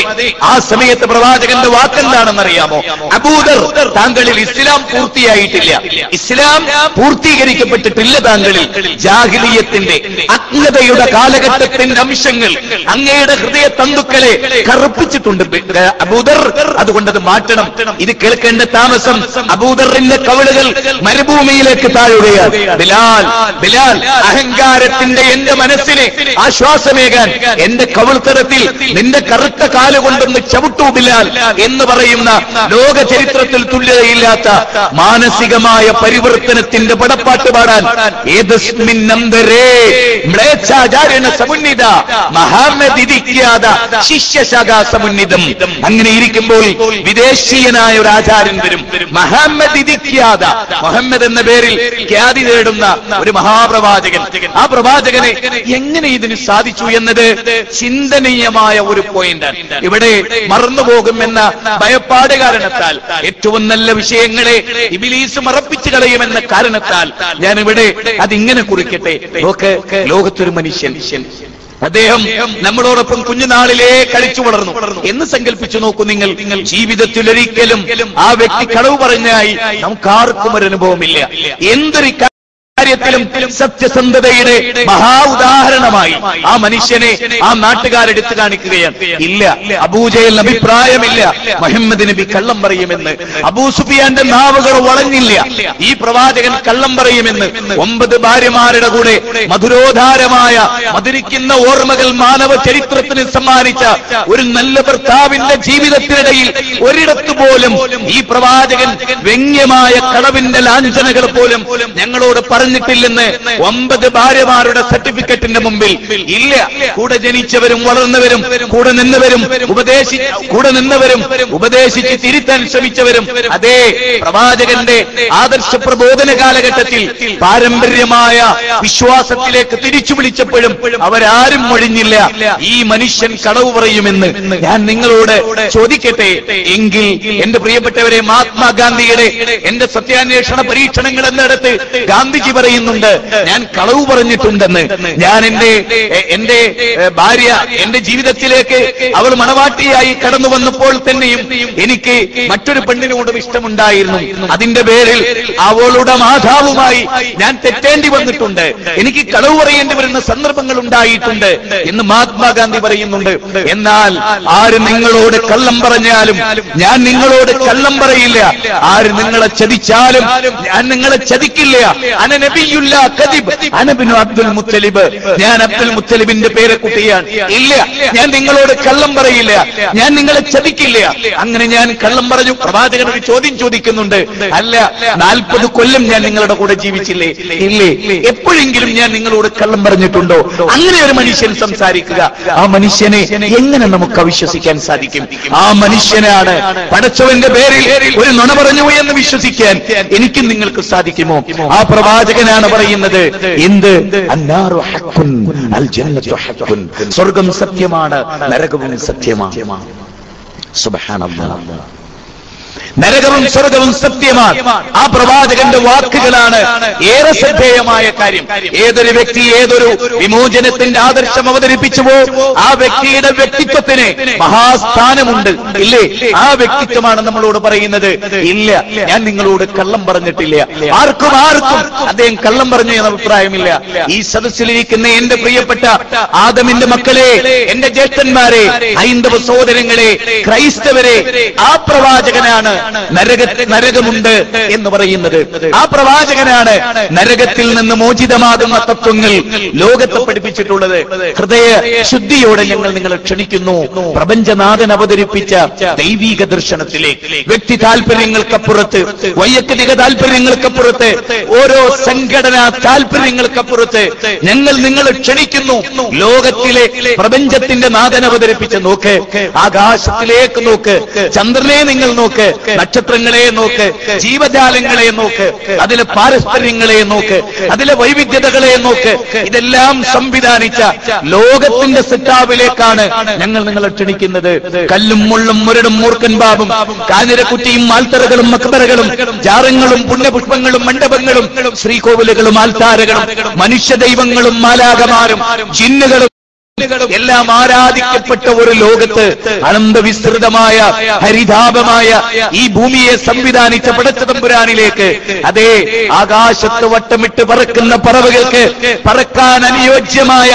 ആ സമയത്ത് പ്രവാചകന്റെ വാക്കെന്താണെന്നറിയാമോ? അബൂദർ, താങ്കളിൽ ഇസ്ലാം പൂർത്തിയായിട്ടില്ല, ഇസ്ലാം പൂർത്തീകരിക്കപ്പെട്ടിട്ടില്ല. താങ്കളിൽ ജാഹിലിയത്തിന്റെ അജ്ഞതയുടെ കാലഘട്ടത്തിന്റെ അംശങ്ങൾ അങ്ങയുടെ ഹൃദയ തന്തുക്കളെ കറുപ്പിച്ചിട്ടുണ്ട് അബൂദർ, അതുകൊണ്ട് അത് മാറ്റണം. ഇത് കേൾക്കേണ്ട താമസം അബൂദറിന്റെ കവിളുകൾ മരുഭൂമിയിലേക്ക് താഴുകയാണ്. ബിലാൽ, ബിലാൽ, അഹങ്കാരത്തിന്റെ എന്റെ മനസ്സിനെ ആശ്വാസമേകാൻ എന്റെ കവിൾത്തരത്തിൽ നിന്റെ കറുത്ത കാലുകൊണ്ടൊന്ന് ചവിട്ടൂ ബിലാൽ എന്ന് പറയുന്ന ലോക ചരിത്രത്തിൽ തുല്യതയില്ലാത്ത മാനസികമായ പരിവർത്തനത്തിന്റെ പടപ്പാട്ട് പാടാൻ അങ്ങനെ ഇരിക്കുമ്പോൾ വിദേശീയനായ ഒരു ആചാര്യൻ വരും. മുഹമ്മദ് എന്ന പേരിൽ ഖ്യാതി നേടുന്ന ഒരു മഹാപ്രവാചകൻ. ആ പ്രവാചകനെ എങ്ങനെ ഇതിന് സാധിച്ചു എന്നത് ചിന്തനീയമായ ഒരു പോയിന്റാണ്. ഇവിടെ മറന്നുപോകും എന്ന ഭയപ്പാട് കാരണത്താൽ, ഏറ്റവും നല്ല വിഷയങ്ങളെ ഇബ്ലീസ് മറപ്പിച്ചു കളയുമെന്ന കാരണത്താൽ ഞാൻ ഇവിടെ അതിങ്ങനെ കുറിക്കട്ടെ. ലോകത്തൊരു മനുഷ്യൻ, അദ്ദേഹം നമ്മളോടൊപ്പം കുഞ്ഞുനാളിലേ കളിച്ചു വളർന്നു എന്ന് സങ്കല്പിച്ചു നോക്കൂ നിങ്ങൾ. ജീവിതത്തിൽ ഒരിക്കലും ആ വ്യക്തി കളവ് പറഞ്ഞായി നമുക്കാർക്കും ഒരു അനുഭവമില്ല. എന്തൊരു കാര്യത്തിലും സത്യസന്ധതയുടെ മഹാ ഉദാഹരണമായി ആ മനുഷ്യനെ ആ നാട്ടുകാരെടുത്തു കാണിക്കുകയാണ്. ഇല്ല, അബൂജഹലിന് അഭിപ്രായമില്ല മുഹമ്മദ് നബി കള്ളം പറയുമെന്ന്. അബൂ സുഫിയാന്റെ നാവുകൾ വളഞ്ഞില്ല, ഈ പ്രവാചകൻ കള്ളം പറയുമെന്ന്. 9 ഭാര്യമാരുടെ കൂടെ മധുരോധാരമായ മധുരിക്കുന്ന ഓർമ്മകൾ മാനവ ചരിത്രത്തിന് സമ്മാനിച്ച ഒരു നല്ല ഭർത്താവിന്റെ ജീവിതത്തിനിടയിൽ ഒരിടത്തു പോലും ഈ പ്രവാചകൻ വ്യംഗ്യമായ കളവിന്റെ ലാഞ്ചനകൾ പോലും ഞങ്ങളോട് പറഞ്ഞിട്ടില്ലെന്ന് 9 ഭാര്യമാരുടെ സർട്ടിഫിക്കറ്റിന്റെ മുമ്പിൽ ഇല്ല. കൂടെ ജനിച്ചവരും വളർന്നവരും കൂടെ നിന്നവരും ഉപദേശിച്ച് തിരുത്താൻ ശ്രമിച്ചവരും അതേ പ്രവാചകന്റെ ആദർശ പ്രബോധന കാലഘട്ടത്തിൽ പാരമ്പര്യമായ വിശ്വാസത്തിലേക്ക് തിരിച്ചു വിളിച്ചപ്പോഴും അവരാരും ഒഴിഞ്ഞില്ല. ഈ മനുഷ്യൻ കളവ് പറയുമെന്ന് ഞാൻ നിങ്ങളോട് ചോദിക്കട്ടെ എങ്കിൽ, എന്റെ പ്രിയപ്പെട്ടവരെ, മഹാത്മാഗാന്ധിയുടെ എന്റെ സത്യാന്വേഷണ പരീക്ഷണങ്ങൾ എന്നിടത്ത് ഗാന്ധിജി പറയുന്നുണ്ട് ഞാൻ കളവ് പറഞ്ഞിട്ടുണ്ടെന്ന്. ഞാൻ എന്റെ ഭാര്യ എന്റെ ജീവിതത്തിലേക്ക് അവൾ മണവാട്ടിയായി കടന്നു വന്നപ്പോൾ തന്നെയും എനിക്ക് മറ്റൊരു പെണ്ണിനോടും ഇഷ്ടമുണ്ടായിരുന്നു. അതിന്റെ പേരിൽ അവളുടെ മാതാവുമായി ഞാൻ തെറ്റേണ്ടി വന്നിട്ടുണ്ട്, എനിക്ക് കളവ് പറയേണ്ടി വരുന്ന സന്ദർഭങ്ങൾ ഉണ്ടായിട്ടുണ്ട് എന്ന് മഹാത്മാഗാന്ധി പറയുന്നുണ്ട്. എന്നാൽ ആര് നിങ്ങളോട് കള്ളം പറഞ്ഞാലും ഞാൻ നിങ്ങളോട് കള്ളം പറയില്ല. ആര് നിങ്ങളെ ചതിച്ചാലും ഞാൻ നിങ്ങളെ ചതിക്കില്ല. അബ്ദുൽ മുത്തലിബ്, ഞാൻ അബ്ദുൽ മുത്തലിബിന്റെ പേരക്കുട്ടിയാണ്. ഇല്ല, ഞാൻ നിങ്ങളോട് കള്ളം പറയില്ല, ഞാൻ നിങ്ങളെ ചതിക്കില്ല. അങ്ങനെ ഞാൻ കള്ളം പറഞ്ഞു. പ്രവാചകൻ ഒരു ചോദ്യം ചോദിക്കുന്നുണ്ട്, അല്ല 40 കൊല്ലം ഞാൻ നിങ്ങളുടെ കൂടെ ജീവിച്ചില്ലേ? ഇല്ലേ. എപ്പോഴെങ്കിലും ഞാൻ നിങ്ങളോട് കള്ളം പറഞ്ഞിട്ടുണ്ടോ? അങ്ങനെ ഒരു മനുഷ്യൻ സംസാരിക്കുക, ആ മനുഷ്യനെ എങ്ങനെ നമുക്ക് അവിശ്വസിക്കാൻ സാധിക്കും? ആ മനുഷ്യനാണ് പടച്ചവന്റെ പേരിൽ ഒരു നുണ പറഞ്ഞു എന്ന് വിശ്വസിക്കാൻ എനിക്കും നിങ്ങൾക്ക് സാധിക്കുമോ? ആ പ്രവാചകനാണ് പറയുന്നത്, എന്ത് അന്നാറു ഹഖ്ഖുൻ അൽ ജന്നത്തു ഹഖ്ഖുൻ, സ്വർഗ്ഗം സത്യമാണ്, നരകവും സത്യമാണ്. സുബ്ഹാനല്ലാഹ്, നരകവും സ്വർഗവും സത്യമാണ്. ആ പ്രവാചകന്റെ വാക്കുകളാണ് ഏറെ ശ്രദ്ധേയമായ കാര്യം. ഏതൊരു വ്യക്തി ഏതൊരു വിമോചനത്തിന്റെ ആദർശം അവതരിപ്പിച്ചുവോ ആ വ്യക്തിയുടെ വ്യക്തിത്വത്തിന് മഹാസ്ഥാനമുണ്ട്, ഇല്ലേ? ആ വ്യക്തിത്വമാണ് നമ്മളോട് പറയുന്നത്, ഇല്ല ഞാൻ നിങ്ങളോട് കള്ളം പറഞ്ഞിട്ടില്ല. ആർക്കും അദ്ദേഹം കള്ളം പറഞ്ഞു എന്ന അഭിപ്രായമില്ല. ഈ സദസ്സിലിരിക്കുന്ന എന്റെ പ്രിയപ്പെട്ട ആദമിന്റെ മക്കളെ, എന്റെ ജ്യേഷ്ഠന്മാരെ, ഹൈന്ദവ സഹോദരങ്ങളെ, ക്രൈസ്തവരെ, ആ പ്രവാചകനാണ് നരകമുണ്ട് എന്ന് പറയുന്നത്. ആ പ്രവാചകനാണ് നരകത്തിൽ നിന്ന് മോചിതമാകുന്ന തത്വങ്ങൾ ലോകത്തെ പഠിപ്പിച്ചിട്ടുള്ളത്. ഹൃദയ ശുദ്ധിയോടെ ഞങ്ങൾ നിങ്ങളെ ക്ഷണിക്കുന്നു പ്രപഞ്ചനാഥൻ അവതരിപ്പിച്ച ദൈവീക ദർശനത്തിലേക്ക്. വ്യക്തി താല്പര്യങ്ങൾക്കപ്പുറത്ത്, വൈയക്തിക താല്പര്യങ്ങൾക്കപ്പുറത്ത്, ഓരോ സംഘടനാ താല്പര്യങ്ങൾക്കപ്പുറത്ത് ഞങ്ങൾ നിങ്ങളെ ക്ഷണിക്കുന്നു ലോകത്തിലെ പ്രപഞ്ചത്തിന്റെ നാഥൻ അവതരിപ്പിച്ച. നോക്ക്, ആകാശത്തിലേക്ക് നോക്ക്, ചന്ദ്രനെ നിങ്ങൾ നോക്ക്, നക്ഷത്രങ്ങളെ നോക്ക്, ജീവജാലങ്ങളെ നോക്ക്, അതിലെ പാരസ്പര്യങ്ങളെ നോക്ക്, അതിലെ വൈവിധ്യതകളെ നോക്ക്. ഇതെല്ലാം സംവിധാനിച്ച ലോകത്തിന്റെ സെറ്റാവിലേക്കാണ് ഞങ്ങൾ നിങ്ങളെ ക്ഷണിക്കുന്നത്. കല്ലും മുള്ളും മുരടും മൂർഖൻ ബാബും കാഞ്ഞിരക്കുറ്റിയും മാൽത്തറകളും മക്ബറകളും ജാറങ്ങളും പുണ്യപുഷ്പങ്ങളും മണ്ഡപങ്ങളും ശ്രീകോവിലുകളും ആൽത്താരകളും മനുഷ്യ ദൈവങ്ങളും മാലാകമാരും ജിന്നുകളും എല്ലാം ആരാധിക്കപ്പെട്ട ഒരു ലോകത്ത് അനന്തവിസ്തൃതമായ ഹരിതാപമായ ഈ ഭൂമിയെ സംവിധാനിച്ച പടച്ചതമ്പുരാനിലേക്ക്, അതേ ആകാശത്ത് വട്ടമിട്ട് പറക്കുന്ന പറവകൾക്ക് പറക്കാൻ അനുയോജ്യമായ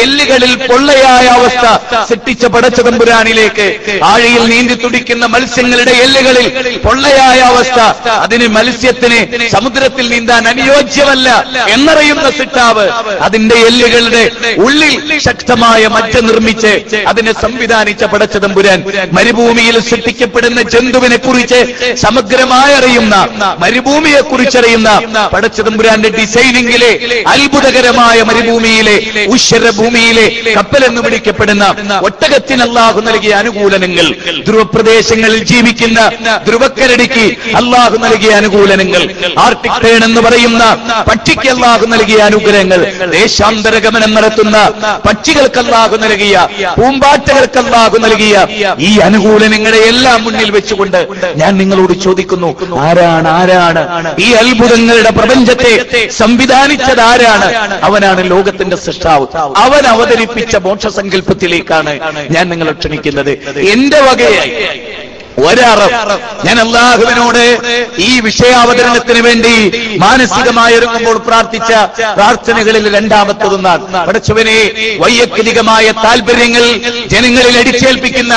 എല്ലുകളിൽ പൊള്ളയായ അവസ്ഥ സൃഷ്ടിച്ച പടച്ചതമ്പുരാനിലേക്ക്, ആഴിയിൽ നീന്തി തുടിക്കുന്ന മത്സ്യങ്ങളുടെ എല്ലുകളിൽ പൊള്ളയായ അവസ്ഥ, അതിന് മത്സ്യത്തിന് സമുദ്രത്തിൽ നീന്താൻ അനുയോജ്യമല്ല എന്നറിയുന്ന സിട്ടാവ് അതിന്റെ എല്ലുകളുടെ ഉള്ളിൽ ശക്തമായ മജ്ജ നിർമ്മിച്ച് അതിനെ സംവിധാനിച്ച പടച്ചതമ്പുരാൻ, മരുഭൂമിയിൽ സൃഷ്ടിക്കപ്പെടുന്ന ജന്തുവിനെ കുറിച്ച് സമഗ്രമായി അറിയുന്ന, മരുഭൂമിയെ കുറിച്ചറിയുന്ന പടച്ചതമ്പുരാന്റെ ഡിസൈനിങ്ങിലെ അത്ഭുതകരമായ മരുഭൂമിയിലെ ഉശ്വരഭൂമിയിലെ കപ്പലെന്ന് വിളിക്കപ്പെടുന്ന ഒട്ടകത്തിന് അല്ലാഹു നൽകിയ അനുകൂലനങ്ങൾ, ധ്രുവപ്രദേശങ്ങളിൽ ജീവിക്കുന്ന ധ്രുവക്കരടിക്ക് അല്ലാഹു നൽകിയ അനുകൂലനങ്ങൾ, ആർട്ടിക് ടേൺ എന്ന് പറയുന്ന പക്ഷിക്ക് അല്ലാഹു നൽകിയ അനുഗ്രഹങ്ങൾ, ദേശാന്തര ഗമനം നടത്തുന്ന പക്ഷികൾക്ക് അല്ലാഹു നൽകിയ, പൂമ്പാറ്റകൾക്ക് അല്ലാഹു നൽകിയ ഈ അനുകൂലനങ്ങളെ എല്ലാം മുന്നിൽ വെച്ചുകൊണ്ട് ഞാൻ നിങ്ങളോട് ചോദിക്കുന്നു, ആരാണ് ഈ അത്ഭുതങ്ങളുടെ പ്രപഞ്ചത്തെ സംവിധാനിച്ചത്? ആരാണ്? അവനാണ് ലോകത്തിന്റെ സൃഷ്ടാവ്. അവൻ അവതരിപ്പിച്ച മോക്ഷസങ്കല്പത്തിലേക്കാണ് ഞാൻ നിങ്ങളെ ക്ഷണിക്കുന്നത്. എന്റെ വകയായി ഒരറബ് ഞാൻ അല്ലാഹുവിനോട് ഈ വിഷയാവതരണത്തിന് വേണ്ടി മാനസികമായി ഒരുങ്ങുമ്പോൾ പ്രാർത്ഥിച്ച പ്രാർത്ഥനകളിൽ രണ്ടാമത്തതൊന്നാണ്, പടച്ചവനെ, വൈയക്തികമായ താല്പര്യങ്ങൾ ജനങ്ങളിൽ അടിച്ചേൽപ്പിക്കുന്ന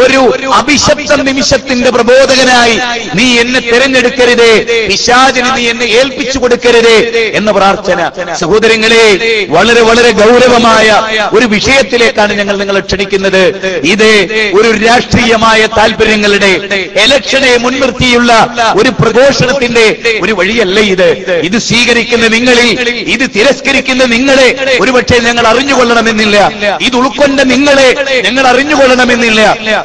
ഒരു അഭിശപ്ത നിമിഷത്തിന്റെ പ്രബോധകനായി നീ എന്നെ തിരഞ്ഞെടുക്കരുതേ, പിശാചിന് നീ എന്നെ ഏൽപ്പിച്ചു കൊടുക്കരുതേ എന്ന പ്രാർത്ഥന. സഹോദരങ്ങളെ, വളരെ വളരെ ഗൗരവമായ ഒരു വിഷയത്തിലേക്കാണ് ഞങ്ങൾ നിങ്ങളെ ക്ഷണിക്കുന്നത്. ഇത് ഒരു രാഷ്ട്രീയമായ താല്പര്യങ്ങൾ ഇലക്ഷനെ മുൻനിർത്തിയുള്ള ഒരു പ്രഘോഷണത്തിന്റെ ഒരു വഴിയല്ല ഇത് സ്വീകരിക്കുന്ന നിങ്ങളിൽ, ഇത് തിരസ്കരിക്കുന്ന നിങ്ങളെ ഒരുപക്ഷെ ഞങ്ങൾ അറിഞ്ഞുകൊള്ളണമെന്നില്ല, ഇത് ഉൾക്കൊണ്ട നിങ്ങളെ ഞങ്ങൾ അറിഞ്ഞുകൊള്ളണമെന്നില്ല,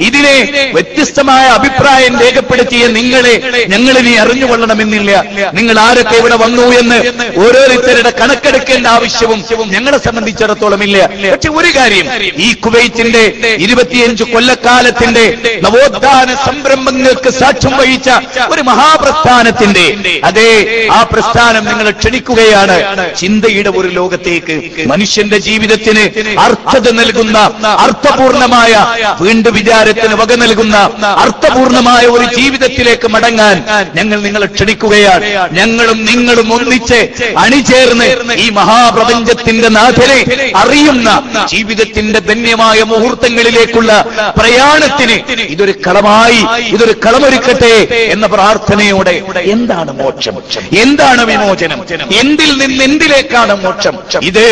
ഇതിനെ വ്യത്യസ്തമായ അഭിപ്രായം രേഖപ്പെടുത്തിയ നിങ്ങളെ ഞങ്ങൾ ഇനി അറിഞ്ഞുകൊള്ളണമെന്നില്ല. നിങ്ങൾ ആരൊക്കെ ഇവിടെ വന്നു എന്ന് ഓരോരുത്തരുടെ കണക്കെടുക്കേണ്ട ആവശ്യവും ഞങ്ങളെ സംബന്ധിച്ചിടത്തോളം ഇല്ല. പക്ഷെ ഒരു കാര്യം, ഈ കുവൈറ്റിന്റെ 25 കൊല്ലക്കാലത്തിന്റെ നവോത്ഥാന സംരംഭങ്ങൾക്ക് സാക്ഷ്യം വഹിച്ച ഒരു മഹാപ്രസ്ഥാനത്തിന്റെ, അതേ ആ പ്രസ്ഥാനം നിങ്ങളെ ക്ഷണിക്കുകയാണ് ചിന്തയുടെ ഒരു ലോകത്തേക്ക്, മനുഷ്യന്റെ ജീവിതത്തിന് അർത്ഥത നൽകുന്ന, അർത്ഥപൂർണമായ വീണ്ടും വിചാരത്തിന് വക നൽകുന്ന അർത്ഥപൂർണമായ ഒരു ജീവിതത്തിലേക്ക് മടങ്ങാൻ ഞങ്ങൾ നിങ്ങളെ ക്ഷണിക്കുകയാണ്. ഞങ്ങളും നിങ്ങളും ഒന്നിച്ച് അണിചേർന്ന് ഈ മഹാപ്രപഞ്ചത്തിന്റെ നാഥനെ അറിയുന്ന ജീവിതത്തിന്റെ ധന്യമായ മുഹൂർത്തങ്ങളിലേക്കുള്ള പ്രയാണത്തിന് ഇതൊരു കളമായി, ഇതൊരു കളമൊരുക്കട്ടെ എന്ന പ്രാർത്ഥനയോടെ, എന്താണ് മോക്ഷം, എന്താണ് വിമോചനം, എന്തിൽ നിന്ന് എന്തിലേക്കാണ് മോക്ഷം, ഇത്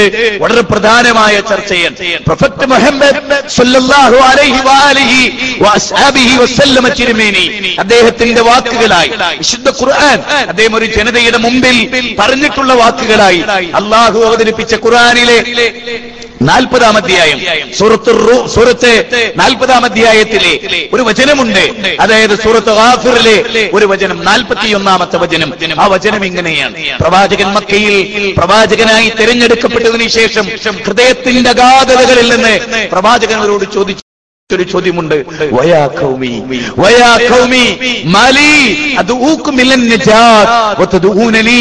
വളരെ പ്രധാനമായ ചർച്ചയാണ്. പ്രൊഫറ്റ് മുഹമ്മദ് സ്വല്ലല്ലാഹു അലൈഹി വആലിഹി വഅസ്ഹാബിഹി വസല്ലമ തിരുമേനി അദ്ദേഹത്തിന്റെ വാക്കുകളായി, വിശുദ്ധ ഖുർആൻ അദ്ദേഹം ഒരു ജനതയുടെ മുമ്പിൽ പറഞ്ഞിട്ടുള്ള വാക്കുകളായി അല്ലാഹു അവതരിപ്പിച്ച ഖുർആനിലെ 40-ാം അധ്യായം സൂറത്ത് 40-ാം അധ്യായത്തിലെ ഒരു വചനമുണ്ട്, അതായത് സൂറത്ത് ഗാഫിറിലെ ഒരു വചനം, 41-ാമത്തെ വചനം. ആ വചനം ഇങ്ങനെയാണ്: പ്രവാചകൻ മക്കയിൽ പ്രവാചകനായി തിരഞ്ഞെടുക്കപ്പെട്ടതിനു ശേഷം ഹൃദയത്തിന്റെ അഗാധതകളിൽ നിന്ന് പ്രവാചകനോട് ചോദിച്ചു ഒരു ചോദ്യമുണ്ട്, വയാ ഖൗമി വയാ ഖൗമി മാലി അദഊകും ഇലൻ നജാത്ത് വതദഊനനി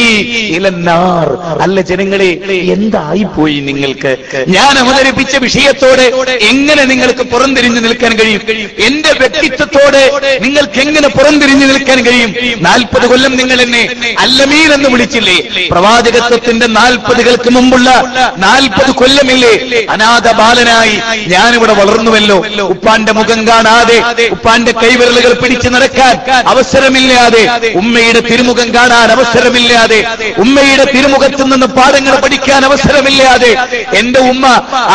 ഇലൻ നാർ. അല്ല ജനങ്ങളെ, എന്തായി പോയി നിങ്ങൾക്ക്? ഞാൻ അവതരിപ്പിച്ച വിഷയത്തോടെ എങ്ങനെ നിങ്ങൾക്ക് പുറംതിരിഞ്ഞു നിൽക്കാൻ കഴിയും? എന്റെ വ്യക്തിത്വത്തോടെ നിങ്ങൾക്ക് എങ്ങനെ പുറംതിരിഞ്ഞു നിൽക്കാൻ കഴിയും? 40 കൊല്ലം നിങ്ങൾ എന്നെ അല്ലമീൻ എന്ന് വിളിച്ചില്ലേ? പ്രവാചകത്വത്തിന്റെ 40കൾക്ക് മുമ്പുള്ള 40 കൊല്ലമില്ലേ അനാഥ ബാലനായി ഞാനിവിടെ വളർന്നുവല്ലോ. ഉപ്പാന്റെ മുഖം കാണാതെ, ഉപ്പാന്റെ കൈവിരലുകൾ പിടിച്ചു നടക്കാൻ അവസരമില്ലാതെ, ഉമ്മയുടെ തിരുമുഖം കാണാൻ അവസരമില്ലാതെ, ഉമ്മയുടെ തിരുമുഖത്തു നിന്ന് പാഠങ്ങൾ പഠിക്കാൻ അവസരമില്ലാതെ, എന്റെ ഉമ്മ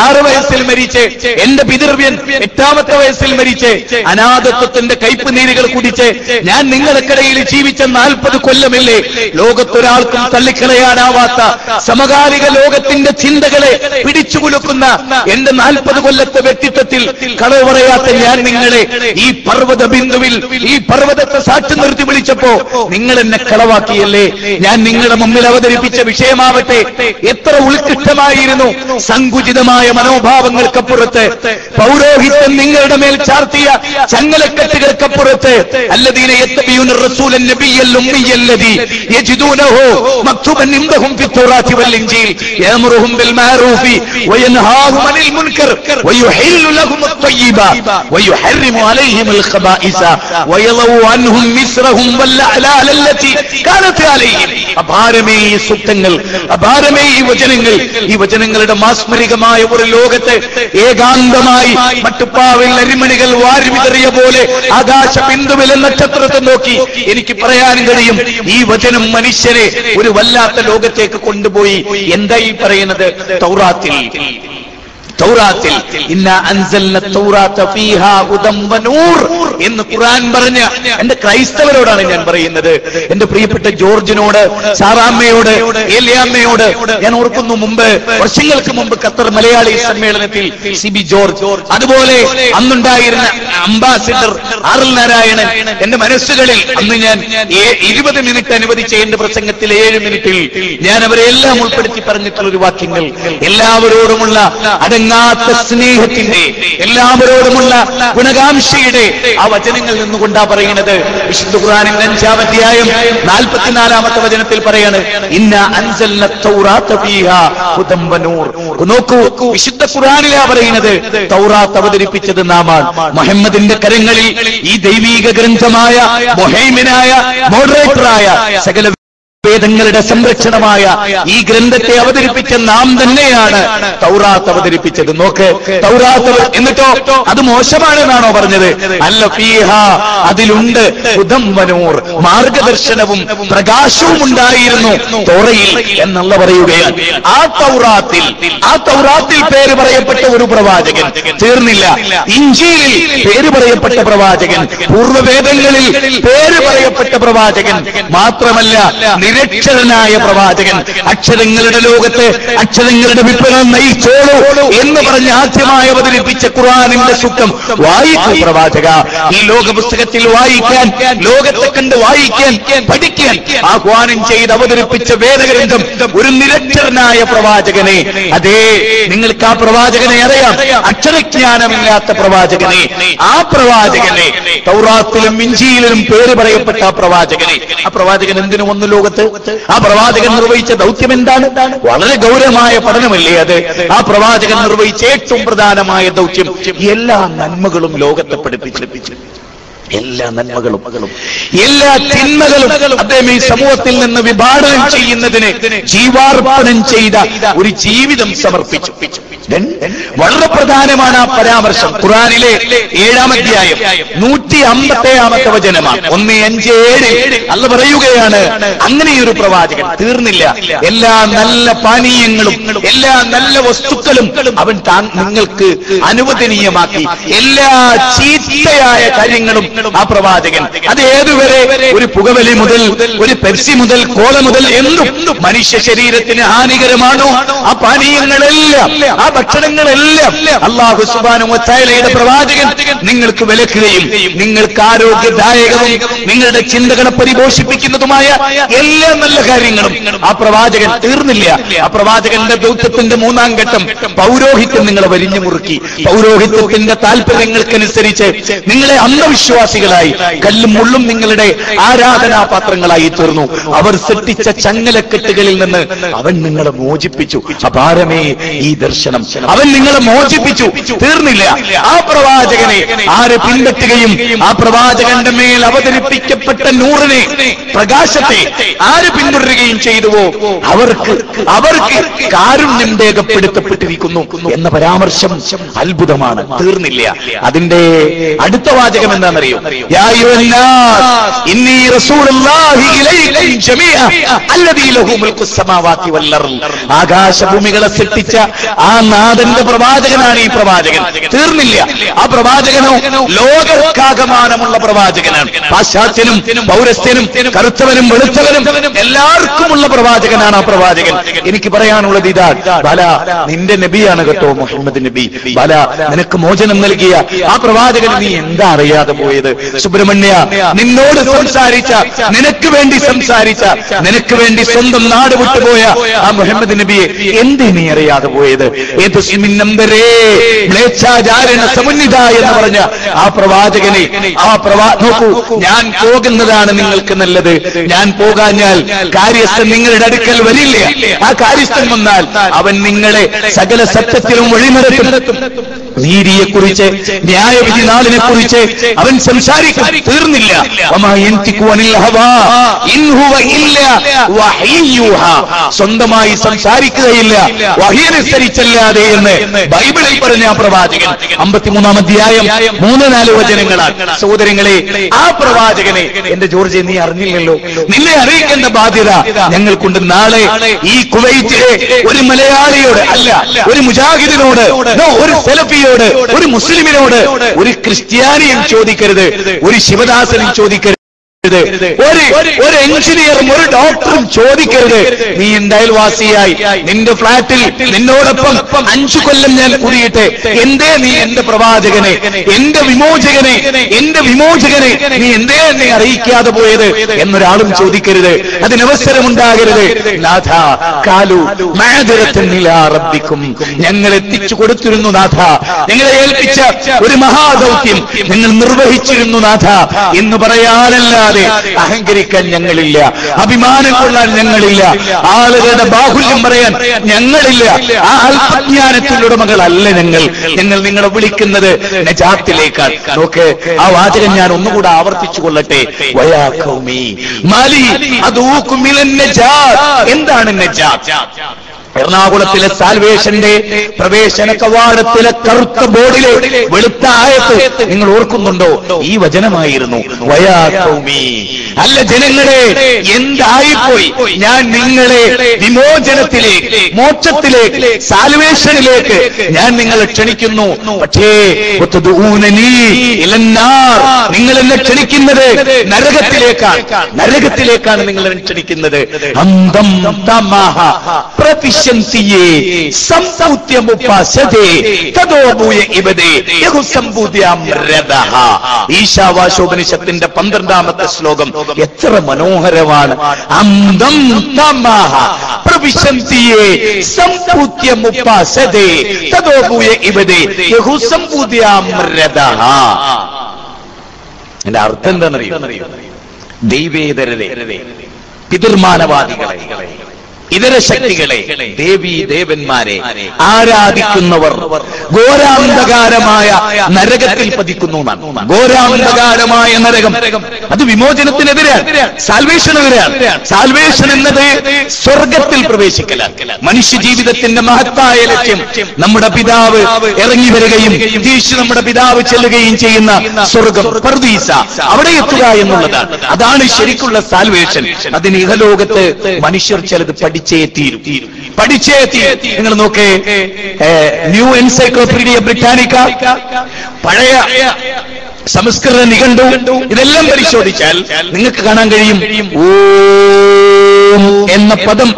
6 വയസ്സിൽ മരിച്ച്, എന്റെ പിതൃവ്യൻ 8-ാമത്തെ വയസ്സിൽ മരിച്ച്, അനാഥത്വത്തിന്റെ കയ്പ് നീരുകൾ കുടിച്ച് ഞാൻ നിങ്ങൾക്കിടയിൽ ജീവിച്ച 40 കൊല്ലമില്ലേ? ലോകത്തൊരാൾക്കും തള്ളിക്കളയാനാവാത്ത സമകാലിക ലോകത്തിന്റെ ചിന്തകളെ പിടിച്ചുകുലുക്കുന്ന എന്റെ 40 കൊല്ലത്തെ വ്യക്തിത്വത്തിൽ കളവ് പറയാത്ത ഞാൻ നിങ്ങളെ ഈ പർവ്വത ബിന്ദുവിൽ ഈ പർവ്വതത്തെ സാക്ഷി നിർത്തി വിളിച്ചപ്പോ നിങ്ങൾ എന്നെ കളവാക്കിയല്ലേ? ഞാൻ നിങ്ങളുടെ മുമ്പിൽ അവതരിപ്പിച്ച വിഷയമാവട്ടെ എത്ര ഉത്കൃഷ്ടമായിരുന്നു. സങ്കുചിതമായ മനോഭാവങ്ങൾക്കപ്പുറത്ത്, പൗരോഹിത്യം നിങ്ങളുടെ മേൽ ചാർത്തിയ ചങ്ങലക്കെട്ടുകൾക്കപ്പുറത്ത്, അല്ലദീന യത്തബിയൂന റസൂലൻ നബിയ്യൽ ഉമ്മിയ്യല്ലദീ യജിദൂനഹു മക്തുബൻ ഇൻദഹും ഫിത്തൗറാത്തി വൽ ഇൻജീൽ യഅമുറുഹും ബിൽ മഅറൂഫി വയൻഹാഹും അനിൽ മുൻകർ വയുഹില്ലു ലഹും അത്വയ്യിബാ വയുഹർരിമു അലൈഹിമുൽ ഖബായിസ വയളഉ അൻഹും മിസ്റഹും വൽ അഅലാൽ അല്ലതി കാനത് അലൈഹിം. അപാരമേ ഈ സൂക്തങ്ങൾ, അപാരമേ ഈ വചനങ്ങൾ. ഈ വചനങ്ങളുടെ മാസ്മരികമായ ഒരു ലോകത്ത് ഏകാന്തമായി മട്ടുപ്പാവിൽ അരിമണികൾ വാരി വിതറിയ പോലെ ആകാശ ബിന്ദുവിലെ നക്ഷത്രത്തെ നോക്കി എനിക്ക് പറയാൻ കഴിയും, ഈ വചനം മനുഷ്യരെ ഒരു വല്ലാത്ത ലോകത്തേക്ക് കൊണ്ടുപോയി. എന്താ ഈ പറയുന്നത്? തൗറാത്തിൽ ഇന്നാ അൻസൽന തൗറാത ഫീഹാ ഹുദം വനൂർ എന്ന് ഖുർആൻ പറഞ്ഞ എന്റെ ക്രൈസ്തവരോടാണ് ഞാൻ പറയുന്നത്. എന്റെ പ്രിയപ്പെട്ട ജോർജിനോട്, സാറാമ്മയോട്, ഏലിയാമ്മയോട് ഞാൻ ഓർക്കുന്നു, വർഷങ്ങൾക്ക് മുമ്പ് ഖത്തർ മലയാളി സമ്മേളനത്തിൽ സിബി ജോർജ്, അതുപോലെ അന്നുണ്ടായിരുന്ന അംബാസിഡർ ആർ.എൽ. നാരായണൻ, എന്റെ മനസ്സുകളിൽ അന്ന് ഞാൻ 20 മിനിറ്റ് അനുവദിച്ച എന്റെ പ്രസംഗത്തിൽ 7 മിനിറ്റിൽ ഞാൻ അവരെല്ലാം ഉൾപ്പെടുത്തി പറഞ്ഞിട്ടുള്ള ഒരു വാക്യങ്ങൾ, എല്ലാവരോടുമുള്ള അടങ്ങാത്ത സ്നേഹത്തിന്റെ, എല്ലാവരോടുമുള്ള ഗുണകാംക്ഷയുടെ ആ വചനങ്ങൾ നിന്നുകൊണ്ടാ പറയുന്നത്. വിശുദ്ധ ഖുർആനിന്റെ 5-ാം അധ്യായം 44-ാമത്തെ വചനത്തിൽ പറയാണ്, ഇന്നാ അൻസൽന തൗറാത ഫീഹാ ഹുദം വനൂർ. നോക്കൂ, വിശുദ്ധ ഖുർആനിലാ പറയുന്നത് തൗറാത്ത് അവതരിപ്പിച്ചത് നാമാണ്. മുഹമ്മദിന്റെ കരങ്ങളിൽ ഈ ദൈവീക ഗ്രന്ഥമായ മുഹൈമിനായ മോഡറേറ്ററായ സകല വേദങ്ങളുടെ സംരക്ഷണമായ ഈ ഗ്രന്ഥത്തെ അവതരിപ്പിച്ച നാം തന്നെയാണ് തൗറാത്ത് അവതരിപ്പിച്ചത്. നോക്ക്, തൗറാത്ത് എന്നിട്ടോ അത് മോശമാണെന്നാണോ പറഞ്ഞത്? അല്ല, ഫീഹാ അതിലുണ്ട് ഹുദം വനൂർ, മാർഗദർശനവും പ്രകാശവും ഉണ്ടായിരുന്നു തോറയിൽ എന്നുള്ള പറയുകയാണ്. ആ തൗറാത്തിൽ പേര് പറയപ്പെട്ട ഒരു പ്രവാചകൻ തീർന്നില്ല. ഇഞ്ചീലിൽ പേര് പറയപ്പെട്ട പ്രവാചകൻ, പൂർവ്വവേദങ്ങളിൽ പേര് പറയപ്പെട്ട പ്രവാചകൻ മാത്രമല്ല, നിരക്ഷരനായ പ്രവാചകൻ. അക്ഷരങ്ങളുടെ ലോകത്ത് അക്ഷരങ്ങളുടെ വിപ്ലവം നയിച്ചോളൂ എന്ന് പറഞ്ഞ് ആദ്യമായി അവതരിപ്പിച്ച ഖുർആനിന്റെ സൂക്തം വായിക്കൂ പ്രവാചക. ഈ ലോക പുസ്തകത്തിൽ വായിക്കാൻ, ലോകത്തെ കണ്ട് വായിക്കാൻ, പഠിക്കാൻ ആഹ്വാനം ചെയ്ത് അവതരിപ്പിച്ച വേദഗ്രന്ഥം ഒരു നിരക്ഷരനായ പ്രവാചകനെ. അതേ, നിങ്ങൾക്ക് ആ പ്രവാചകനെ അറിയാം, അക്ഷരജ്ഞാനമില്ലാത്ത പ്രവാചകനെ. ആ പ്രവാചകനെ, തൗറാത്തിലും ഇഞ്ചീലിലും പേര് പറയപ്പെട്ട ആ പ്രവാചകനെ, ആ പ്രവാചകൻ എന്തിനു വന്നു ലോകത്ത്? ആ പ്രവാചകൻ നിർവഹിച്ച ദൗത്യം എന്താണ്? വളരെ ഗൗരവമായ പഠനമല്ലേ അത്? ആ പ്രവാചകൻ നിർവഹിച്ച ഏറ്റവും പ്രധാനമായ ദൗത്യം എല്ലാ നന്മകളും ലോകത്തെ പഠിപ്പിച്ചു. എല്ലാ നന്മകളും, എല്ലാ തിന്മകളും അദ്ദേഹം ഈ സമൂഹത്തിൽ നിന്ന് വിഭാടനം ചെയ്യുന്നതിന് ജീവാർപ്പണം ചെയ്ത ഒരു ജീവിതം സമർപ്പിച്ചു. വളരെ പ്രധാനമാണ് ആ പരാമർശം. ഖുർആനിലെ 7-ാം അധ്യായം 150-ാമത്തെ വചനമാണ്. 1:5-7 അല്ല പറയുകയാണ്, അങ്ങനെയൊരു പ്രവാചകൻ തീർന്നില്ല. എല്ലാ നല്ല പാനീയങ്ങളും എല്ലാ നല്ല വസ്തുക്കളും അവൻ നിങ്ങൾക്ക് അനുവദനീയമാക്കി. എല്ലാ ചീത്തയായ കാര്യങ്ങളും ആ പ്രവാചകൻ, അത് ഏതുവരെ? ഒരു പുകവലി മുതൽ, ഒരു പെപ്സി മുതൽ, കോള മുതൽ എന്തും മനുഷ്യ ശരീരത്തിന് ഹാനികരമാണോ ആ പാനീയങ്ങളെല്ലാം, ആ ഭക്ഷണങ്ങളെല്ലാം അല്ലാഹു സുബ്ഹാനഹു വ തആലയുടെ പ്രവാചകൻ നിങ്ങൾക്ക് വിലക്കുകയും നിങ്ങൾക്ക് ആരോഗ്യദായകവും നിങ്ങളുടെ ചിന്തകളെ പരിപോഷിപ്പിക്കുന്നതുമായ എല്ലാ നല്ല കാര്യങ്ങളും ആ പ്രവാചകൻ തീർന്നില്ല. ആ പ്രവാചകന്റെ ദൗത്യത്തിന്റെ 3-ാം ഘട്ടം പൗരോഹിത്യം നിങ്ങളെ വരിഞ്ഞു മുറുക്കി. പൗരോഹിത്യത്തിന്റെ താല്പര്യങ്ങൾക്കനുസരിച്ച് നിങ്ങളെ അന്ധവിശ്വാസികളായി, കല്ലും മുള്ളും നിങ്ങളുടെ ആരാധനാപാത്രങ്ങളായി തീർന്നു. അവർ സൃഷ്ടിച്ച ചങ്ങലക്കെട്ടുകളിൽ നിന്ന് അവൻ നിങ്ങളെ മോചിപ്പിച്ചു. അപാരമേ ഈ ദർശനം, അവൻ നിങ്ങളെ മോചിപ്പിച്ചു. തീർന്നില്ല. ആ പ്രവാചകനെ ആര് പിൻപറ്റുകയും ആ പ്രവാചകന്റെ മേൽ അവതരിപ്പിക്കപ്പെട്ട നൂറിനെ, പ്രകാശത്തെ ആര് പിന്തുടരുകയും ചെയ്തുവോ അവർക്ക് കാരുണ്യം രേഖപ്പെടുത്തപ്പെട്ടിരിക്കുന്നു എന്ന പരാമർശം അത്ഭുതമാണ്. തീർന്നില്ല. അതിന്റെ അടുത്ത വാചകം എന്താണെന്നറിയോ? യാ അയ്യുഹന്നാസ് ഇന്നി റസൂലുള്ളാഹി ഇലൈക്കും ജമീഅ അല്ലദീ ലഹു മുൽഖുസ് സമാവാതി വൽ അർദ്. ആകാശഭൂമികളെ സൃഷ്ടിച്ച ആ നാഥന്റെ പ്രവാചകനാണ് ഈ പ്രവാചകൻ. തീർന്നില്ല. ആ പ്രവാചകനോ ലോകർക്കാകമാനമുള്ള പ്രവാചകനാണ്. പാശ്ചാത്യനും പൗരസ്ത്യനും കറുത്തവനും വെളുത്തവനും എല്ലാവർക്കുമുള്ള പ്രവാചകനാണ് ആ പ്രവാചകൻ. എനിക്ക് പറയാനുള്ളത് ഇതാണ്, ബല നിന്റെ നബിയാണ് കേട്ടോ മുഹമ്മദ് നബി. ബല നിനക്ക് മോചനം നൽകിയ ആ പ്രവാചകൻ നീ എന്താ അറിയാതെ പോയത്? സുബ്രഹ്മണ്യ, നിന്നോട് സംസാരിച്ച, നിനക്ക് വേണ്ടി സംസാരിച്ച, നിനക്ക് വേണ്ടി സ്വന്തം നാട് വിട്ടുപോയ ആ മുഹമ്മദ് നബിയെ എന്തേ നീ അറിയാതെ പോയത്? സമുന്നിത എന്ന് പറഞ്ഞ ആ പ്രവാചകനെ നോക്കൂ, ഞാൻ പോകുന്നതാണ് നിങ്ങൾക്ക് നല്ലത്. ഞാൻ പോകാഞ്ഞാൽ കാര്യസ്ഥൻ നിങ്ങളുടെ അടുക്കൽ വരില്ല. ആ കാര്യസ്ഥൻ വന്നാൽ അവൻ നിങ്ങളെ സകല സത്യത്തിലും വഴിനടത്തും. നീതിയെക്കുറിച്ച്, ന്യായവിധി നാളിനെ കുറിച്ച് അവൻ സംസാരിക്കും. തീർന്നില്ല. സ്വന്തമായി സംസാരിക്കുകയില്ല, വഹിയനുസരിച്ചല്ലാതെ എന്ന് ബൈബിളിൽ പറഞ്ഞ ആ പ്രവാചകൻ. 53-ാം അധ്യായം 3-4 വചനങ്ങളാണ്. സഹോദരങ്ങളെ, ആ പ്രവാചകനെ എന്റെ ജോർജ് നീ അറിഞ്ഞില്ലല്ലോ. നിന്നെ അറിയിക്കേണ്ട ബാധ്യത ഞങ്ങൾക്കുണ്ട്. നാളെ ഈ കുവൈറ്റിലെ ഒരു മലയാളിയോട് അല്ല, ഒരു മുജാഹിദിനോട്, ഒരു സലഫിയോട്, ഒരു മുസ്ലിമിനോട്, ഒരു ക്രിസ്ത്യാനിയും ചോദിക്കരുത്, ഒരു ശിവദാസനും ചോദിക്കരുത്, ഒരു എഞ്ചിനീയറും ഒരു ഡോക്ടറും ചോദിക്കരുത്. നീ എന്റെ അയൽവാസിയായി നിന്റെ ഫ്ളാറ്റിൽ നിന്നോടൊപ്പം 5 കൊല്ലം ഞാൻ കൂടിയിട്ട് എന്തേ നീ എന്റെ പ്രവാചകനെ, എന്റെ വിമോചകനെ നീ എന്തേ എന്നെ അറിയിക്കാതെ പോയത് എന്നൊരാളും ചോദിക്കരുത്. അതിനവസരമുണ്ടാകരുത്. നാഥ കാലു മഅദിറത്തൻ ഇലാ റബ്ബിക്കും, ഞങ്ങൾ എത്തിച്ചു കൊടുത്തിരുന്നു നാഥ. ഞങ്ങളെ ഏൽപ്പിച്ച ഒരു മഹാദൗത്യം നിങ്ങൾ നിർവഹിച്ചിരുന്നു നാഥ എന്ന് പറയാനല്ലാതെ അഹങ്കരിക്കാൻ ഞങ്ങളില്ല, അഭിമാനം കൊള്ളാൻ ഞങ്ങളില്ല, ആളുകളുടെ ബാഹുല്യം പറയാൻ ഞങ്ങളില്ല. ആ അല്പജ്ഞാനത്തിലുടമകളല്ല ഞങ്ങൾ. നിങ്ങളെ വിളിക്കുന്നത് നജാത്തിലേക്കാണ്. നോക്ക്, ആ വാചകം ഞാൻ ഒന്നുകൂടെ ആവർത്തിച്ചു കൊള്ളട്ടെ. വയാ ഖൗമി മാലി അദൂകും മിനൻ നജാത്ത്. എന്താണ് നജാത്ത്? എറണാകുളത്തിലെ സാൽവേഷന്റെ പ്രവേശന കവാടത്തിലെ കറുത്ത ബോർഡിലെ വെളുത്ത ആയത്ത് നിങ്ങൾ ഓർക്കുന്നുണ്ടോ? ഈ വചനമായിരുന്നു. വയാ ഖൗമി, അല്ല ജനങ്ങളെ, എന്തായിപ്പോയി? ഞാൻ നിങ്ങളെ വിമോചനത്തിലേക്ക്, മോക്ഷത്തിലേക്ക്, സാൽവേഷനിലേക്ക് ഞാൻ നിങ്ങളെ ക്ഷണിക്കുന്നു. പക്ഷേ നിങ്ങൾ എന്നെ ക്ഷണിക്കുന്നത് നരകത്തിലേക്കാണ് നിങ്ങൾ എന്നെ ക്ഷണിക്കുന്നത്. അന്തം തമഹ പ്രവിശന്തിയെ സംപൂത്യമുപാസതേ തദോബുയ ഇബദേ യഹുസംബുദ്യാംരദഹ. ഈശാവാശോപനിഷത്തിന്റെ 12-ാമത്തെ ശ്ലോകം എത്ര മനോഹരമാണ്. അന്തം തമഹ പ്രവിശന്തിയെ സംപൂത്യമുപാസതേ തദോബുയ ഇബദേ യഹുസംബുദ്യാംരദഹ. എന്റെ അർത്ഥം എന്താണെന്നറിയോ? ദൈവേതരരെ, പിതൃമാനവാദികളെ, ഇതര ശക്തികളെ, ദേവീദേവന്മാരെ ആരാധിക്കുന്നവർ ഘോരാന്ധകാരമായ നരകത്തിൽ പതിക്കുന്നു. ഘോരാന്ധകാരമായ നരകം അത് വിമോചനത്തിനെതിരാണ്, സാൽവേഷനെതിരാണ്. സാൽവേഷൻ എന്നത് സ്വർഗത്തിൽ പ്രവേശിക്കലാണ്. മനുഷ്യ ജീവിതത്തിന്റെ മഹത്തായ ലക്ഷ്യം നമ്മുടെ പിതാവ് ഇറങ്ങി വരികയും തിരിച്ച് നമ്മുടെ പിതാവ് ചെല്ലുകയും ചെയ്യുന്ന സ്വർഗം, പർദീസ, അവിടെ എത്തുക എന്നുള്ളതാണ്. അതാണ് ശരിക്കുള്ള സാൽവേഷൻ. അതിന് ഇഹലോകത്ത് മനുഷ്യർ ചിലത് പഠിച്ചേ തീരും. നിങ്ങൾ നോക്കേ, ന്യൂ എൻസൈക്ലോപീഡിയ ബ്രിട്ടാനിക്ക, പഴയ സംസ്കൃത നിഘണ്ടു, ഇതെല്ലാം പരിശോധിച്ചാൽ നിങ്ങൾക്ക് കാണാൻ കഴിയും ഓം എന്ന പദം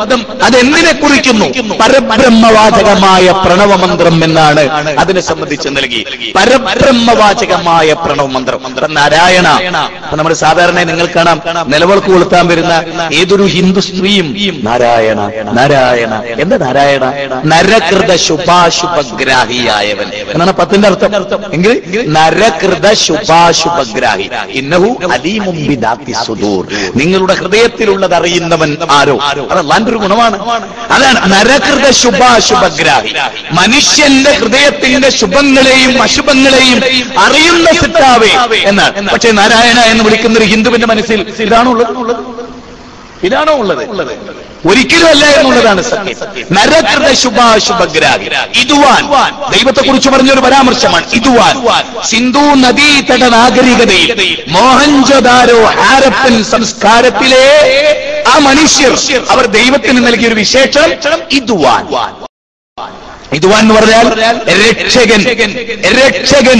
അതെന്തിനെ കുറിക്കുന്നു? പരബ്രഹ്മവാചകമായ പ്രണവമന്ത്രം എന്നാണ് അതിനെ സംബന്ധിച്ച് നൽകി. പരബ്രഹ്മവാചകമായ പ്രണവമന്ത്രം. നാരായണ, നമ്മൾ സാധാരണ നിങ്ങൾ കാണാം, നിലവിളക്ക് കൊളുത്താൻ വരുന്ന ഏതൊരു ഹിന്ദു സ്ത്രീയും നാരായണ നാരായണ. എന്താ നാരായണ? നരകൃത ശുഭാശുഭഗ്രാഹിയായവൻ എന്നാണ് പത്തിന്റെ അർത്ഥം. എങ്കിൽ നരകൃത ശുഭാശുഭഗ്രാഹി, ഇന്നഹു അലീമും ബിദാത്തി സുദൂർ. നിങ്ങളുടെ ഹൃദയത്തിലുള്ളത് അറിയുന്നവൻ ആരോ, അത് അല്ലാഹുവിന്റെ ഒരു ഗുണമാണ്. അതാണ് നരകൃത ശുഭാശുഭഗ്രാഹി. മനുഷ്യന്റെ ഹൃദയത്തിന്റെ ശുഭങ്ങളെയും അശുഭങ്ങളെയും അറിയുന്ന സിട്ടാവേ എന്നാണ്. പക്ഷേ നാരായണ എന്ന് വിളിക്കുന്ന ഒരു ഹിന്ദുവിന്റെ മനസ്സിൽ ഇതാണോ ഉള്ളത്? ഒരിക്കലും അല്ല എന്നുള്ളതാണ് സത്യം. നരകൃത ശുഭാശുഭഗ്രാഹി ഇതുവാൻ ദൈവത്തെ കുറിച്ച് പറഞ്ഞൊരു പരാമർശമാണ്. ഇതുവാൻ സിന്ധു നദീതട നാഗരികതയിൽ മോഹൻജോദാരോ ഹാരപ്പൻ സംസ്കാരത്തിലെ ആ മനുഷ്യർ അവർ ദൈവത്തിന് നൽകിയൊരു വിശേഷം ഇതുവാൻ. ഇതുവാൻ എന്ന് പറഞ്ഞാൽ രക്ഷകൻ, രക്ഷകൻ,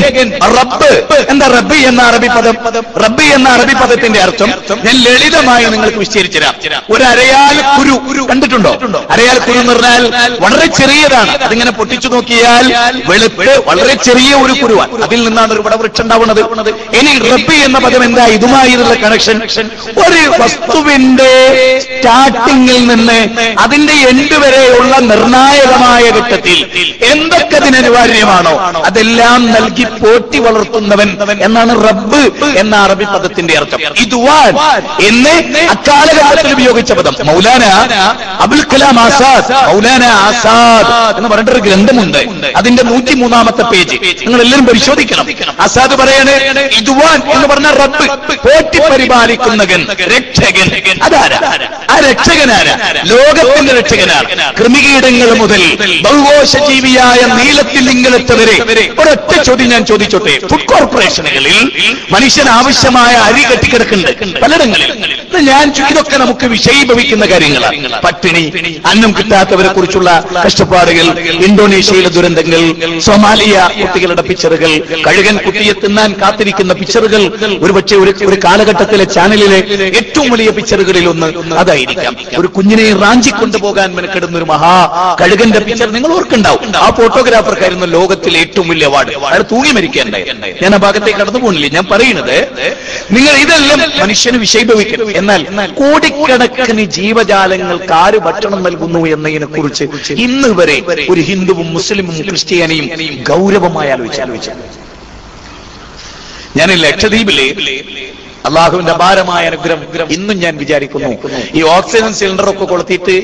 റബ്ബ്. എന്താ റബ്ബ് എന്ന അറബി പദം? റബ്ബ് എന്ന അറബി പദത്തിന്റെ അർത്ഥം ഞാൻ ലളിതമായി നിങ്ങൾക്ക് വിശദീകരിച്ചു തരാം. ഒരു അരയാൽ കുരു കണ്ടിട്ടുണ്ടോ? അരയാൽ കുരു എന്ന് പറഞ്ഞാൽ വളരെ ചെറിയതാണ്. അതിങ്ങനെ പൊട്ടിച്ചു നോക്കിയാൽ വെളുപ്പ് വളരെ ചെറിയ ഒരു കുരുവാൻ. അതിൽ നിന്നാണ് ഒരു വടവൃക്ഷം ഉണ്ടാവുന്നത്. ഇനി റബ്ബ് എന്ന പദം എന്താ? ഇതുമായുള്ള കണക്ഷൻ ഒരു വസ്തുവിന്റെ സ്റ്റാർട്ടിങ്ങിൽ നിന്ന് അതിന്റെ എൻഡ് വരെയുള്ള നിർണായകമായ ഘട്ടത്തിൽ എന്തൊക്കെ അതിനനിവാര്യമാണോ അതെല്ലാം നൽകി പോറ്റി വളർത്തുന്നവൻ എന്നാണ് റബ്ബ് എന്ന അറബി പദത്തിന്റെ അർത്ഥം. ഇതുവാൻ എന്ന് അക്കാലഘട്ടത്തിൽ ഉപയോഗിച്ച പദം. മൗലാന അബുൽ കലാം ആസാദ്, മൗലാന ആസാദ് എന്ന് പറഞ്ഞിട്ടൊരു ഗ്രന്ഥമുണ്ട്. അതിന്റെ 103-ാമത്തെ പേജ് നിങ്ങൾ എല്ലാവരും പരിശോധിക്കണം. ആസാദ് പറയാണ് ഇതുവാൻ എന്ന് പറഞ്ഞ റബ്ബ്, പോറ്റി പരിപാലിക്കുന്നവൻ, രക്ഷകൻ. അതാരാ? ആ രക്ഷകനാരാ? ലോകത്തിന്റെ രക്ഷകനാണ്. കൃമികീടങ്ങൾ മുതൽ ജീവിയായ നീലത്തിലിംഗലത്തവരെ ഒരൊറ്റ ചോദ്യം ഞാൻ ചോദിച്ചോട്ടെ. ഫുഡ് കോർപ്പറേഷനുകളിൽ മനുഷ്യന് ആവശ്യമായ അരി കെട്ടിക്കിടക്കുന്നുണ്ട് പലയിടങ്ങളിൽ. ഞാൻ ഇതൊക്കെ നമുക്ക് വിഷയീഭവിക്കുന്ന കാര്യങ്ങളാണ്. പട്ടിണി, അന്നം കിട്ടാത്തവരെ കുറിച്ചുള്ള കഷ്ടപ്പാടുകൾ, ഇന്തോനേഷ്യയിലെ ദുരന്തങ്ങൾ, സൊമാലിയ കുട്ടികളുടെ പിക്ചറുകൾ, കഴുകൻ കുട്ടിയെ തിന്നാൻ കാത്തിരിക്കുന്ന പിക്ചറുകൾ. ഒരുപക്ഷെ ഒരു കാലഘട്ടത്തിലെ ചാനലിലെ ഏറ്റവും വലിയ പിക്ചറുകളിൽ ഒന്ന് അതായിരിക്കാം. ഒരു കുഞ്ഞിനെ റാഞ്ചി കൊണ്ടുപോകാൻ മെനക്കെടുന്ന ഒരു മഹാ കഴുകന്റെ പിക്ചർ നിങ്ങൾ ഓർക്കുണ്ടാവും. ആ ഫോട്ടോഗ്രാഫർക്കായിരുന്നു ലോകത്തിലെ ഏറ്റവും വലിയ അവാർഡ്. അയാൾ തൂങ്ങി മരിക്കേണ്ടായി. ഞാൻ ആ ഭാഗത്തേക്ക് കടന്നു പോകുന്നില്ല. ഞാൻ പറയുന്നത് നിങ്ങൾ ഇതെല്ലാം മനുഷ്യന് വിഷയീഭവിക്കണം. എന്നാൽ കോടിക്കണക്കിന് ജീവജാലങ്ങൾക്ക് ആര് ഭക്ഷണം നൽകുന്നു എന്നതിനെ കുറിച്ച് ഇന്ന് വരെ ഒരു ഹിന്ദുവും മുസ്ലിമും ക്രിസ്ത്യാനിയും ഗൗരവമായി ആലോചിച്ചു. ഞാൻ ലക്ഷദ്വീപിലെ അള്ളാഹുവിന്റെ അപാരമായ അനുഗ്രഹം ഇന്നും ഞാൻ വിചാരിക്കുന്നു. ഈ ഓക്സിജൻ സിലിണ്ടർ ഒക്കെ കൊളുത്തിയിട്ട്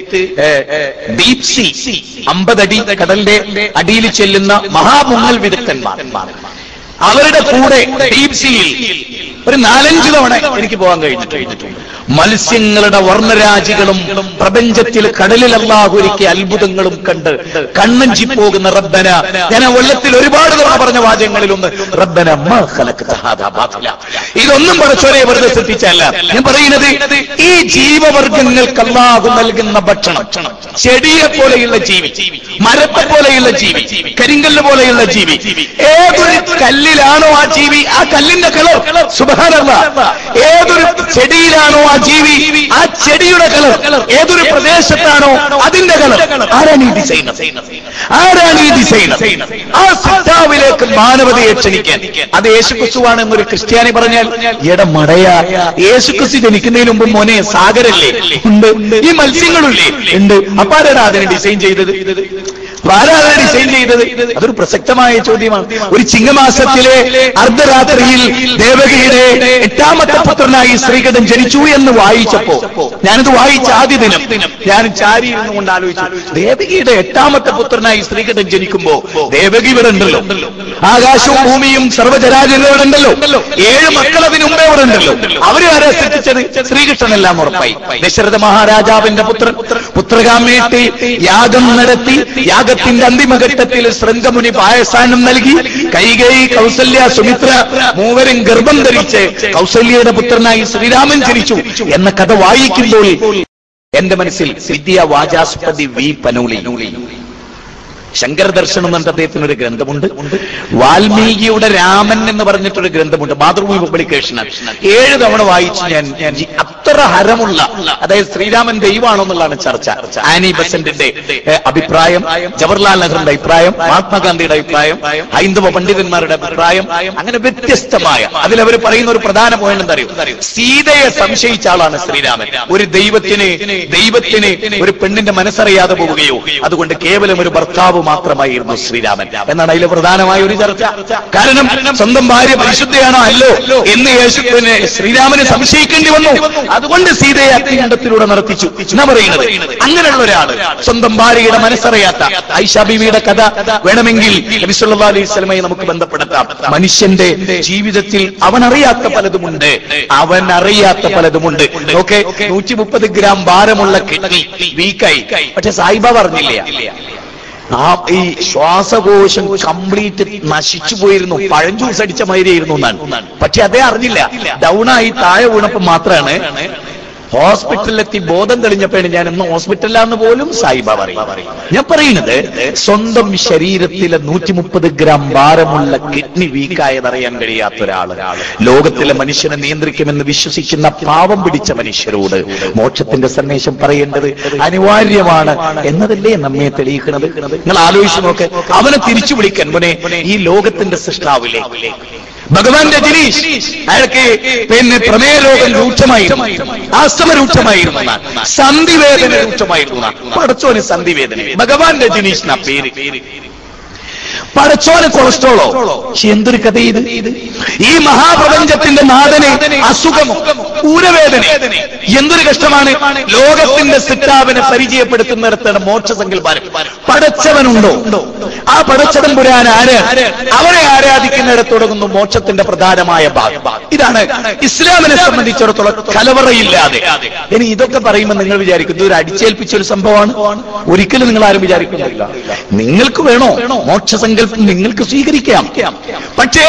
ഡീപ് സീ 50 അടി കടലിന്റെ അടിയിൽ ചെല്ലുന്ന മഹാമുങ്ങൽ വിദഗ്ധന്മാർ, അവരുടെ കൂടെ ഡീപ് സീയിൽ ഒരു 4-5 തവണ എനിക്ക് പോകാൻ കഴിഞ്ഞിട്ടുണ്ട്. മത്സ്യങ്ങളുടെ വർണ്ണരാജികളും പ്രപഞ്ചത്തിൽ കടലിൽ അല്ലാഹു ഒരുക്കിയ അത്ഭുതങ്ങളും കണ്ട് കണ്ണഞ്ചി പോകുന്ന റബ്ബന. ഞാൻ ആ വെള്ളത്തിൽ ഒരുപാട് തവണ പറഞ്ഞ വാചകങ്ങളിലൊന്ന് റബ്ബന മാ ഖലഖത ഹാദാ ബാതില. ഇതൊന്നും പടച്ചോനെ വെറുതെ ശ്രദ്ധിച്ചല്ല ഞാൻ പറയുന്നത്. ഈ ജീവവർഗങ്ങൾക്ക് അല്ലാഹു നൽകുന്ന ഭക്ഷണം, ചെടിയെ പോലെയുള്ള ജീവി, മരത്തെ പോലെയുള്ള ജീവി, കരിങ്കല്ല് പോലെയുള്ള ജീവി, ഏതൊരു കല്ലിലാണോ ആ ജീവി ആ കല്ലിന്റെ കളർ, സുബ്ഹാനല്ലാഹ്, ഏതൊരു ചെടിയിലാണോ ആ ജീവി ആ ചെടിയുടെ കളർ, ഏതൊരു പ്രദേശത്താണോ അതിന്റെ കളർ. ആരാണ് ഈ ഡിസൈനർ? ആരാണ് ഈ ഡിസൈനർ? ആ സിദ്ധാവിലേക്ക് മാനവതയെ ക്ഷണിക്കാൻ അത് യേശുക്രിസ്തുവാണ് എന്നൊരു ക്രിസ്ത്യാനി പറഞ്ഞാൽ മടയാ, യേശുക്രിസ്തു ജനിക്കുന്നതിന് മുമ്പ് മോനെ സാഗരല്ലേ ഉണ്ട്, ഈ മത്സ്യങ്ങളില്ലേ ഉണ്ട്. അപ്പൊ ആരാണ് അതിനെ ഡിസൈൻ ചെയ്തത്? ആരാണ് ഡിസൈൻ ചെയ്തത്? അതൊരു പ്രസക്തമായ ചോദ്യമാണ്. ഒരു ചിങ്ങമാസത്തിലെ അർദ്ധരാത്രിയിൽ ദേവകിയുടെ 8ാമത്തെ പുത്രനായി ശ്രീകൃഷ്ണൻ ജനിച്ചു എന്ന് വായിച്ചപ്പോ, ഞാനിത് വായിച്ച ആദ്യ ദിനം ഞാൻ ചാരി ഇരുന്നുകൊണ്ട് ആലോചിച്ചു, ദേവകിയുടെ 8ാമത്തെ പുത്രനായി ശ്രീകൃഷ്ണൻ ജനിക്കുമ്പോ ദേവകി ഇവിടെ ഉണ്ടല്ലോ, ആകാശവും ഭൂമിയും സർവ്വചരാചരങ്ങളും ഇവിടെ ഉണ്ടല്ലോ, 7 മക്കൾ അതിന് മുമ്പേ ഇവിടെ ഉണ്ടല്ലോ. അവരെ ആരെ സൃഷ്ടിച്ചത്? ശ്രീകൃഷ്ണനെല്ലാം ഉറപ്പായി. ദശരഥ മഹാരാജാവിന്റെ പുത്രകാമേറ്റി യാഗം നടത്തി, യാഗത്തിന്റെ അന്തിമഘട്ടത്തിൽ ശൃംഗമുനി പായസാനം നൽകി, കൈകേയി, കൗസല്യ, സുമിത്ര മൂവരും ഗർഭം ധരിച്ച് കൗസല്യയുടെ പുത്രനായി ശ്രീരാമൻ ജനിച്ചു എന്ന കഥ വായിക്കുമ്പോൾ എന്റെ മനസ്സിൽ വിദ്യാ വാചാസ്പതി വി പനൂളി, ശങ്കരദർശനം എന്ന് പറഞ്ഞിട്ട് അദ്ദേഹത്തിന് ഒരു ഗ്രന്ഥമുണ്ട്. വാൽമീകിയുടെ രാമൻ എന്ന് പറഞ്ഞിട്ടൊരു ഗ്രന്ഥമുണ്ട്, മാതൃഭൂമി പബ്ലിക്കേഷനാണ്. 7 തവണ വായിച്ചു ഞാൻ. അത്ര ഹരമുള്ള, അതായത് ശ്രീരാമൻ ദൈവമാണോ എന്നുള്ളതാണ് ചർച്ച. ആനി ബസന്റിന്റെ അഭിപ്രായം, ജവഹർലാൽ നെഹ്റുവിന്റെ അഭിപ്രായം, മഹാത്മാഗാന്ധിയുടെ അഭിപ്രായം, ഹൈന്ദവ പണ്ഡിതന്മാരുടെ അഭിപ്രായം, അങ്ങനെ വ്യത്യസ്തമായ. അതിലവർ പറയുന്ന ഒരു പ്രധാന പോയിന്റ് എന്താ അറിയോ? സീതയെ സംശയിച്ച ആളാണ് ശ്രീരാമൻ. ഒരു ദൈവത്തിന് ഒരു പെണ്ണിന്റെ മനസ്സറിയാതെ പോവുകയോ, അതുകൊണ്ട് കേവലം ഒരു ഭർത്താവ് മാത്രമായിരുന്നു ശ്രീരാമൻ എന്നാണ് അതിലെ പ്രധാനമായ ഒരു ചർച്ച. കാരണം സ്വന്തം ഭാര്യ പരിശുദ്ധയാണോ അല്ലോ എന്ന് യേശുവിനെ ശ്രീരാമനെ സംശയിക്കേണ്ടി വന്നു. അതുകൊണ്ട് സീതയെ അഗ്നികുണ്ഡത്തിലൂടെ നടത്തിച്ചു എന്നാ പറയുന്നത്. അങ്ങനെയുള്ള ഒരാള് സ്വന്തം ഭാര്യയുടെ മനസ്സറിയാത്ത ആയിഷ ബീവിയുടെ കഥ വേണമെങ്കിൽ നബി സല്ലല്ലാഹു അലൈഹി വസല്ലമയെ നമുക്ക് ബന്ധപ്പെടുത്താം. മനുഷ്യന്റെ ജീവിതത്തിൽ അവനറിയാത്ത പലതുമുണ്ട്. ഓക്കെ, 130 ഗ്രാം ഭാരമുള്ള കിഡ്നി വീക്കായി. പക്ഷെ സായിബ പറഞ്ഞില്ല, ഈ ശ്വാസകോശം കംപ്ലീറ്റ് നശിച്ചു പോയിരുന്നു, പഴം ജ്യൂസ് അടിച്ച മാതിരിയായിരുന്നു എന്നാണ്. പക്ഷെ അതേ അറിഞ്ഞില്ല. ഡൗണായി താഴെ വീണപ്പോൾ മാത്രമാണ് ഹോസ്പിറ്റലിലെത്തി ബോധം തെളിഞ്ഞപ്പോഴാണ് ഞാൻ ഇന്ന് ഹോസ്പിറ്റലിലാന്ന് പോലും സായിബ പറയും. ഞാൻ പറയുന്നത് സ്വന്തം ശരീരത്തിലെ 130 ഗ്രാം ഭാരമുള്ള കിഡ്നി വീക്കായതറിയാൻ കഴിയാത്ത ഒരാള് ലോകത്തിലെ മനുഷ്യനെ നിയന്ത്രിക്കുമെന്ന് വിശ്വസിക്കുന്ന പാവം പിടിച്ച മനുഷ്യരോട് മോക്ഷത്തിന്റെ സന്ദേശം പറയേണ്ടത് അനിവാര്യമാണ് എന്നതല്ലേ നമ്മെ തെളിയിക്കുന്നത്. നിങ്ങൾ ആലോചിച്ച് നോക്ക്, അവനെ തിരിച്ചു വിളിക്കാൻ മോനെ ഈ ലോകത്തിന്റെ സൃഷ്ടാവിലെ ഭഗവാൻ രജനീഷ്, അയാൾക്ക് പ്രമേയ രോഗം രൂക്ഷമായിരുന്നു, ആസ്തമ രൂക്ഷമായിരുന്നു, സന്ധിവേദന രൂക്ഷമായിരുന്നു. പടച്ചോന് സന്ധിവേദന, ഭഗവാൻ രജനീഷ് എന്നാ പേര്. പടച്ചോന് കൊളസ്ട്രോളോ? എന്തൊരു കഥ ഇത്! ഈ മഹാപ്രപഞ്ചത്തിന്റെ നാഥനെ അസുഖമോ, ഊരവേദന, എന്തൊരു കഷ്ടമാണ്! ലോകത്തിന്റെ സിട്ടാവിനെ പരിചയപ്പെടുത്തുന്നിടത്താണ് മോക്ഷസങ്കല്പാരം. പടച്ചവനുണ്ടോ? ആ പടച്ചവൻ പുരാൻ ആര്? അവരെ ആരാധിക്കുന്നിടത്ത് തുടങ്ങുന്നു മോക്ഷത്തിന്റെ പ്രധാനമായ ഭാഗം. ഇതാണ് ഇസ്ലാമിനെ സംബന്ധിച്ചിടത്തോളം കലവറയില്ലാതെ. ഇനി ഇതൊക്കെ പറയുമ്പോൾ നിങ്ങൾ വിചാരിക്കും ഇതൊരു അടിച്ചേൽപ്പിച്ചൊരു സംഭവമാണ്. ഒരിക്കലും നിങ്ങൾ ആരും വിചാരിക്കുന്നില്ല. നിങ്ങൾക്ക് വേണോ മോക്ഷസങ്കല്പം? നിങ്ങൾക്ക് സ്വീകരിക്കാം. പക്ഷേ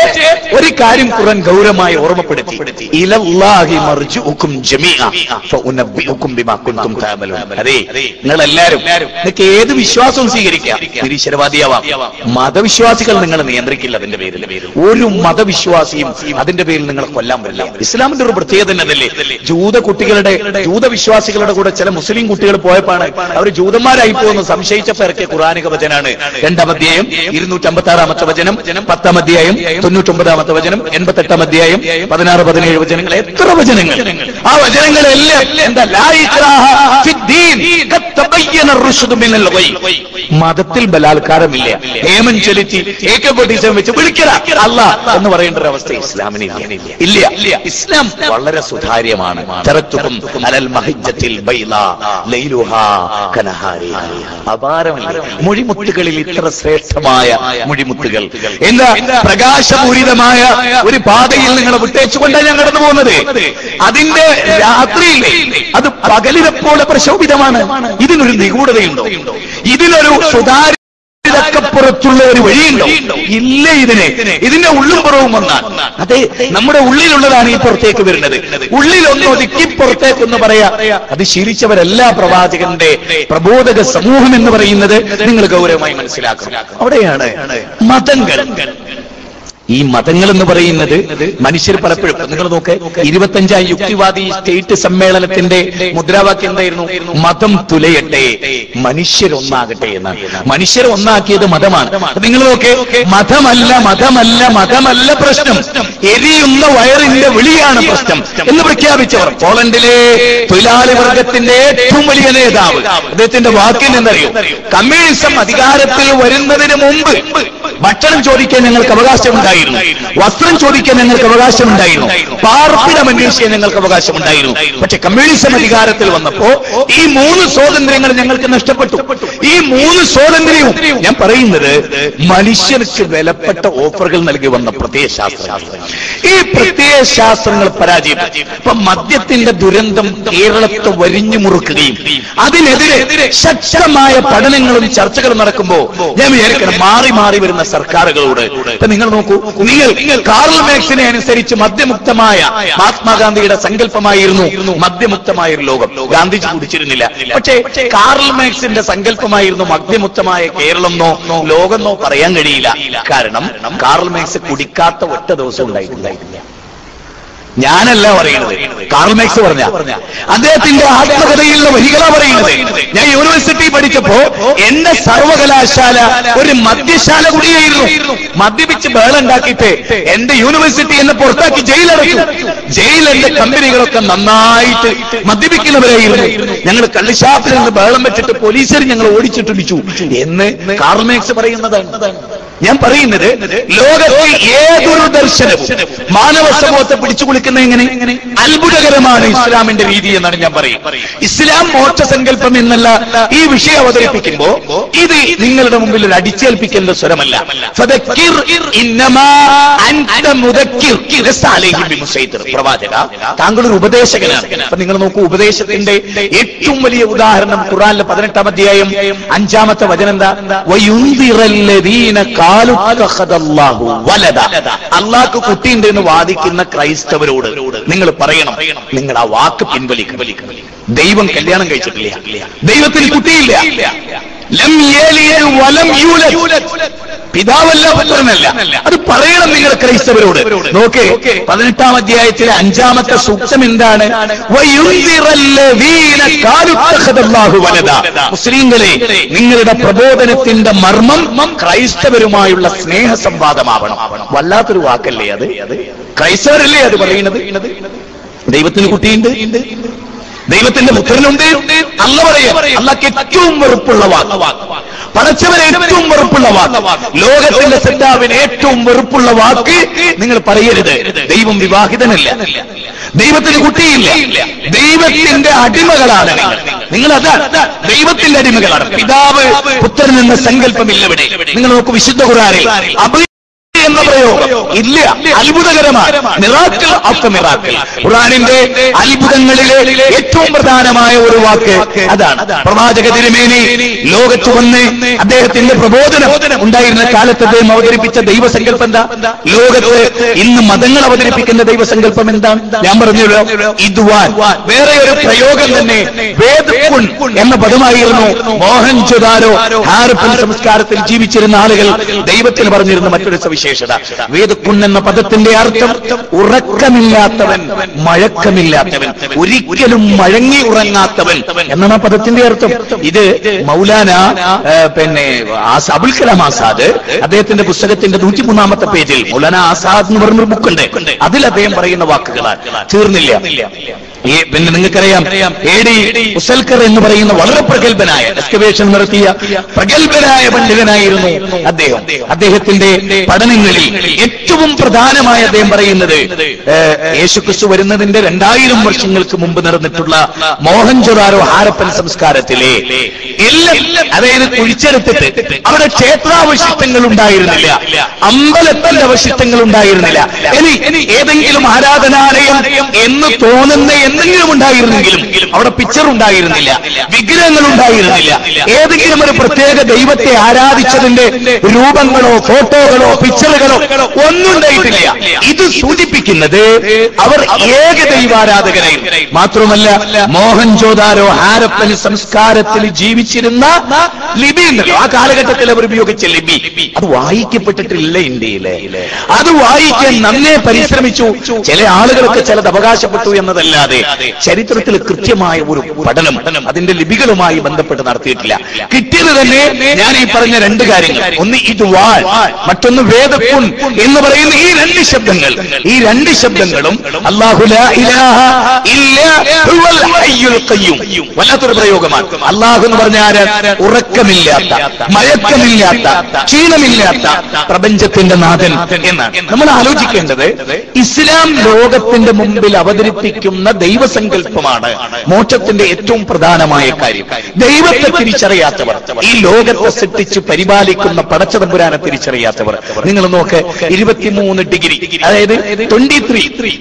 ഒരു കാര്യം ഖുർആൻ ഗൗരവമായി ഓർമ്മപ്പെടുത്തി, ഇലല്ലാഹി മർജിഉകും ജമീഅ ഫഉനബ്ബിഉകും ബിമാ കുൻതും തഅമലൂൻ. അതെ, നിങ്ങളെല്ലാവരും നിങ്ങൾക്ക് ഏത് വിശ്വാസവും സ്വീകരിക്കാം, നിരീശ്വരവാദിയാവാം. മതവിശ്വാസികൾ നിങ്ങളെ നിയന്ത്രിക്കില്ല. അതിന്റെ പേരിൽ ഒരു മതവിശ്വാസിയും അതിന്റെ പേരിൽ നിങ്ങളെ കൊല്ലാൻ പറ്റില്ല. ഇസ്ലാമിന്റെ ഒരു പ്രത്യേകത തന്നെയല്ലേ, ജൂതവിശ്വാസികളുടെ കൂടെ ചില മുസ്ലിം കുട്ടികൾ പോയപ്പോഴാണ് അവർ ജൂതന്മാരായി പോകുന്ന സംശയിച്ചപ്പോൾ ഇറക്കിയ ഖുർആനിക വചനാണ് 2-ാം അധ്യായം 256-ാമത്തെ വചനം, 10-ാം അധ്യായം 99-ാമത്തെ വചനം, 88-ാം അധ്യായം 16-17 വചനങ്ങൾ. എത്ര വചനങ്ങൾ! ആ വചനങ്ങളെല്ലാം എന്താ? ലാ ഇക്റാഹ ഫിദ്ദീൻ ഖദ് തബയ്യന അർ-റുശ്ദു മിനൽ ഗയ്. മതത്തിൽ ബലാത്കാരമില്ല. നിയമം ചൊല്ലിച്ച് AK-47 വെച്ച് വിളിക്കല അല്ലാഹ് എന്ന് പറയേണ്ട ഒരു അവസ്ഥ ഇസ്ലാമിന് ഇല്ല. ഇസ്ലാം വളരെ സുതാര്യമാണ്. തറത്തുകും അലൽ മഹജ്ജത്തിൽ ബൈളാ ലൈലുഹാ കനഹാരിഹാ. അപാരമല്ല മൊഴിമുത്തുകളിൽ ഇത്ര ശ്രേഷ്ഠമായ മൊഴിമുത്തുകൾ. എന്താ? പ്രകാശപൂരിതമായ ഒരു പാതയിൽ നിങ്ങളെ വിട്ടേച്ചുകൊണ്ടാണ് ഞാൻ കടന്നു പോകുന്നത്. അതിന്റെ രാത്രിയിലെ അത് പകലിനെപ്പോലെ പ്രശോഭിതമാണ്. ഇതിനൊരു നിഗൂഢതയുണ്ടോ? ഇതിനൊരു സുതാര്യതക്കപ്പുറത്തുള്ള ഒരു വഴിയുണ്ടോ? ഇല്ല. ഇതിന്റെ ഉള്ളും പുറവും വന്നാൽ അതെ നമ്മുടെ ഉള്ളിലുള്ളതാണ് ഈ പുറത്തേക്ക് വരുന്നത്. ഉള്ളിലൊന്ന് ഒതുക്കി പുറത്തേക്കൊന്ന് പറയാ. അത് ശീലിച്ചവരല്ല പ്രവാചകന്റെ പ്രബോധക സമൂഹം എന്ന് പറയുന്നത് നിങ്ങൾ ഗൗരവമായി മനസ്സിലാക്കണം. അവിടെയാണ് മതങ്ങൾ. ഈ മതങ്ങൾ എന്ന് പറയുന്നത് മനുഷ്യർ പലപ്പോഴും നിങ്ങൾ നോക്ക്, 25-ാം യുക്തിവാദി സ്റ്റേറ്റ് സമ്മേളനത്തിന്റെ മുദ്രാവാക്യം എന്തായിരുന്നു? മതം തുലയട്ടെ, മനുഷ്യരൊന്നാകട്ടെ എന്നാണ്. മനുഷ്യരെ ഒന്നാക്കിയത് മതമാണ്. നിങ്ങൾ നോക്ക്, മതമല്ല പ്രശ്നം, എരിയുന്ന വയറിന്റെ വിളിയാണ് പ്രശ്നം എന്ന് പ്രഖ്യാപിച്ചവർ. പോളണ്ടിലെ തൊഴിലാളി വർഗത്തിന്റെ ഏറ്റവും വലിയ നേതാവ്, അദ്ദേഹത്തിന്റെ വാക്കിൽ എന്തറിയോ? കമ്മ്യൂണിസം അധികാരത്തിൽ വരുന്നതിന് മുമ്പ് ഭക്ഷണം ചോദിക്കാൻ ഞങ്ങൾക്ക് അവകാശമുണ്ടായിരുന്നു, വസ്ത്രം ചോദിക്കാൻ ഞങ്ങൾക്ക് അവകാശമുണ്ടായിരുന്നു, പാർപ്പിടം അന്വേഷിക്കാൻ ഞങ്ങൾക്ക് അവകാശമുണ്ടായിരുന്നു. പക്ഷെ കമ്മ്യൂണിസം അധികാരത്തിൽ വന്നപ്പോ ഈ 3 സ്വാതന്ത്ര്യങ്ങൾ ഞങ്ങൾക്ക് നഷ്ടപ്പെട്ടു. ഈ 3 സ്വാതന്ത്ര്യവും ഞാൻ പറയുന്നത് മനുഷ്യർക്ക് വിലപ്പെട്ട ഓഫറുകൾ നൽകി വന്ന പ്രത്യയശാസ്ത്രം. ഈ പ്രത്യയശാസ്ത്രങ്ങൾ പരാജയപ്പെട്ടു. ഇപ്പൊ മദ്യത്തിന്റെ ദുരന്തം കേരളത്തെ വരിഞ്ഞു മുറുക്കുകയും അതിനെതിരെ ശക്തമായ പഠനങ്ങളും ചർച്ചകളും നടക്കുമ്പോ ഞാൻ വിചാരിക്കണം മാറി വരുന്ന സർക്കാരുകളോട്. ഇപ്പൊ നിങ്ങൾ നോക്കൂ, നിങ്ങൾ കാർൽ മാർക്സിനെ അനുസരിച്ച് മദ്യമുക്തമായ മഹാത്മാഗാന്ധിയുടെ സങ്കല്പമായിരുന്നു മദ്യമുക്തമായ ഒരു ലോകം. ഗാന്ധിജി കുടിച്ചിരുന്നില്ല. പക്ഷേ കാർൽ മാർക്സിന്റെ സങ്കല്പമായിരുന്നു മദ്യമുക്തമായ കേരളമെന്നോ ലോകമെന്നോ പറയാൻ കഴിയില്ല. കാരണം കാർൽ മാർക്സ് കുടിക്കാത്ത ഒറ്റ ദിവസം ഉണ്ടായിട്ടില്ല. ഞാനല്ല പറയുന്നത്, കാർൽ മാർക്സ് പറഞ്ഞ അദ്ദേഹത്തിന്റെ ആത്മകഥയിലുള്ള വരികളാ പറയുന്നത്. ഞാൻ യൂണിവേഴ്സിറ്റി പഠിച്ചപ്പോ എന്റെ സർവകലാശാല ഒരു മദ്യശാല കൂടിയായിരുന്നു. മദ്യപിച്ച് ബഹളുണ്ടാക്കിയിട്ട് എന്റെ യൂണിവേഴ്സിറ്റി എന്നെ പുറത്താക്കി ജയിലടച്ചു. ജയിലിന്റെ കമ്പനികളൊക്കെ നന്നായിട്ട് മദ്യപിക്കുന്നവരായിരുന്നു. ഞങ്ങൾ കള്ളിഷാപ്പിൽ നിന്ന് ബഹളം വെച്ചിട്ട് പോലീസുകാർ ഞങ്ങൾ ഓടിച്ചിട്ടിടിച്ചു എന്ന് കാർൽ മാർക്സ് പറയുന്നതാണ്. ഞാൻ പറയുന്നത് ലോകത്തെ ഏതൊരു ദർശനവും മാനവ സമൂഹത്തെ പിടിച്ചു കുളിക്കുന്ന എങ്ങനെ അത്ഭുതകരമാണ് ഇസ്ലാമിന്റെ രീതി എന്നാണ് ഞാൻ പറയുന്നത്. ഇസ്ലാം മോക്ഷസങ്കല്പം എന്നല്ല ഈ വിഷയം അവതരിപ്പിക്കുമ്പോ ഇത് നിങ്ങളുടെ മുമ്പിൽ ഒരു അടിച്ചേൽപ്പിക്കേണ്ട സ്വരമല്ല. പ്രവാചക, താങ്കളൊരു ഉപദേശകനാണ്. അപ്പൊ നിങ്ങൾ നോക്കൂ, ഉപദേശത്തിന്റെ ഏറ്റവും വലിയ ഉദാഹരണം ഖുർആനിലെ 18-ാം അധ്യായം 5-ാമത്തെ വചനം എന്താ? അള്ളാഹ്ക്ക് കുട്ടിയുണ്ട് എന്ന് വാദിക്കുന്ന ക്രൈസ്തവരോട് നിങ്ങൾ പറയണം, നിങ്ങൾ ആ വാക്ക് പിൻവലിക്കണം. ദൈവം കല്യാണം കഴിച്ചിട്ടില്ല, ദൈവത്തിന് കുട്ടിയില്ല. ലം യലിദ് വലം യൂലദ്, പിതാവല്ല പുത്രനല്ല. അത് പറയണം നിങ്ങൾ ക്രൈസ്തവരോട്. നോക്കേ, 18-ാം അധ്യായത്തിലെ 5-ാമത്തെ സൂക്തം എന്താണ്? മുസ്ലിങ്ങളെ, നിങ്ങളുടെ പ്രബോധനത്തിന്റെ മർമ്മം ക്രൈസ്തവരുമായുള്ള സ്നേഹ സംവാദമാവണം. വല്ലാത്തൊരു വാക്കല്ലേ അത്? ക്രൈസ്തവരല്ലേ അത് പറയുന്നത്? ദൈവത്തിന് കുട്ടിയുണ്ട്, ദൈവത്തിന്റെ പുത്രനുണ്ട്. അല്ല പറയാം, അള്ളാഹ്ക്ക് ഏറ്റവും വെറുപ്പുള്ള വാക്ക്, പടച്ചവന് ഏറ്റവും വെറുപ്പുള്ള വാക്ക്, ലോകത്തിന്റെ സൃഷ്ടാവിന് ഏറ്റവും വെറുപ്പുള്ള വാക്ക് നിങ്ങൾ പറയരുത്. ദൈവം വിവാഹിതനല്ല, ദൈവത്തിന് കുട്ടിയില്ല, ദൈവത്തിന്റെ അടിമകളാണ് നിങ്ങൾ. അതാണ് ദൈവത്തിന്റെ അടിമകളാണ്. പിതാവ് പുത്രൻ എന്ന സങ്കല്പമില്ല ഇവിടെ. നിങ്ങൾ നോക്കൂ, വിശുദ്ധ ഖുർആനിൽ എന്ന പ്രയോഗം ഇല്ല. അത്ഭുതകരമാണ്. Miracle of the miracle. ഖുർആനിന്റെ അത്ഭുതങ്ങളിലെ ഏറ്റവും പ്രധാനമായ ഒരു വാക്ക് അതാണ്. പ്രവാചക തിരുമേനി ലോകത്ത് വന്ന് അദ്ദേഹത്തിന്റെ പ്രബോധനം ഉണ്ടായിരുന്ന കാലത്ത് അദ്ദേഹം അവതരിപ്പിച്ച ദൈവസങ്കല്പം എന്താ? ലോകത്ത് ഇന്ന് മതങ്ങൾ അവതരിപ്പിക്കുന്ന ദൈവസങ്കല്പം എന്താണ്? ഞാൻ പറഞ്ഞല്ലോ, ഇദ്വാൻ. വേറെ ഒരു പ്രയോഗം തന്നെ വേദകുൻ എന്ന പദമായിരുന്നു. മോഹൻജൊദാരോ ഹാരപ്പൻ സംസ്കാരത്തിൽ ജീവിച്ചിരുന്ന ആളുകൾ ദൈവത്തിന് പറഞ്ഞിരുന്ന മറ്റൊരു സവിശേഷത. വേദകുൻ എന്ന പദത്തിന്റെ അർത്ഥം ഉറക്കമില്ലാത്തവൻ, മഴക്കമില്ലാത്തവൻ, ഒരിക്കലും മഴങ്ങി ഉറങ്ങാത്തവൻ എന്നാണ് ആ പദത്തിന്റെ അർത്ഥം. ഇത് മൗലാന അബുൽ കലാം ആസാദ് അദ്ദേഹത്തിന്റെ പുസ്തകത്തിന്റെ 103-ാമത്തെ പേജിൽ മൗലാന ആസാദ് എന്ന് പറഞ്ഞൊരു ബുക്കുണ്ട്. അതിൽ അദ്ദേഹം പറയുന്ന വാക്കുകളാണ്. തീർന്നില്ല. പിന്നെ നിങ്ങൾക്കറിയാം, എ.ഡി. ഉസൽക്കർ എന്ന് പറയുന്ന വളരെ പ്രഗത്ഭനായ എക്സ്കവേഷൻ നടത്തിയ പ്രഗത്ഭനായ പണ്ഡിതനായിരുന്നു അദ്ദേഹം. അദ്ദേഹത്തിന്റെ പഠനങ്ങളിൽ ഏറ്റവും പ്രധാനമായി അദ്ദേഹം പറയുന്നത് യേശുക്രിസ്തു വരുന്നതിന്റെ 2000 വർഷങ്ങൾക്ക് മുമ്പ് നടന്നിട്ടുള്ള മോഹൻജൊദാരോ ഹാരപ്പൻ സംസ്കാരത്തിലെ എല്ലാം, അതായത് കുഴിച്ചെടുത്തിട്ട് അവിടെ ക്ഷേത്രാവശിഷ്ടങ്ങൾ ഉണ്ടായിരുന്നില്ല, അമ്പലത്തിന്റെ അവശിഷ്ടങ്ങൾ ഉണ്ടായിരുന്നില്ല. ഇനി ഏതെങ്കിലും ആരാധനാലയം എന്ന് തോന്നുന്ന എന്തെങ്കിലും ഉണ്ടായിരുന്നെങ്കിലും അവിടെ പിക്ചർ ഉണ്ടായിരുന്നില്ല, വിഗ്രഹങ്ങൾ ഉണ്ടായിരുന്നില്ല. ഏതെങ്കിലും ഒരു പ്രത്യേക ദൈവത്തെ ആരാധിച്ചതിന്റെ രൂപങ്ങളോ ഫോട്ടോകളോ പിക്ചറുകളോ ഒന്നും ഉണ്ടായിട്ടില്ല. ഇത് സൂചിപ്പിക്കുന്നത് അവർ ഏക ദൈവാരാധകരായിരുന്നു. മാത്രമല്ല, മോഹൻജൊദാരോ ഹാരപ്പൻ സംസ്കാരത്തിൽ ജീവിച്ചിരുന്ന ലിപി ഉണ്ടല്ലോ, ആ കാലഘട്ടത്തിൽ അവർ ഉപയോഗിച്ച ലിപി, അത് വായിക്കപ്പെട്ടിട്ടില്ല ഇന്ത്യയിലെ. അത് വായിക്കാൻ നന്നേ പരിശ്രമിച്ചു. ചില ആളുകളൊക്കെ ചിലത് അവകാശപ്പെട്ടു എന്നതല്ലാതെ ചരിത്രത്തിൽ കൃത്യമായ ഒരു പഠനം അതിന്റെ ലിപികളുമായി ബന്ധപ്പെട്ട് നടത്തിയിട്ടില്ല. കിട്ടിയത് തന്നെ ഞാൻ ഈ പറഞ്ഞ 2 കാര്യങ്ങൾ. ഒന്ന് ഇദ്വാൻ, മറ്റൊന്ന് വേദകുൻ എന്ന് പറയുന്ന ഈ 2 ശബ്ദങ്ങൾ. ഈ 2 ശബ്ദങ്ങളും അല്ലാഹു ലാ ഇലാഹ ഇല്ലാ ഹുവൽ ഹയ്യുൽ ഖയ്യൂം, വല്ലാത്തൊരു പ്രയോഗമാണ്. അല്ലാഹു എന്ന് പറഞ്ഞാൽ ഉറക്കമില്ലാത്ത, മയക്കമില്ലാത്ത, ക്ഷീണമില്ലാത്ത പ്രപഞ്ചത്തിന്റെ നാഥൻ എന്നാണ്. നമ്മൾ ആലോചിക്കേണ്ടത്, ഇസ്ലാം ലോകത്തിന്റെ മുമ്പിൽ അവതരിപ്പിക്കുന്ന ദൈവസങ്കല്പമാണ് മോക്ഷത്തിന്റെ ഏറ്റവും പ്രധാനമായ കാര്യം. ദൈവത്തെ തിരിച്ചറിയാത്തവർ, ഈ ലോകത്തെ സൃഷ്ടിച്ച് പരിപാലിക്കുന്ന പടച്ചതമ്പുരാനെ തിരിച്ചറിയാത്തവർ, നിങ്ങൾ നോക്ക്, 23 ഡിഗ്രി, അതായത് 23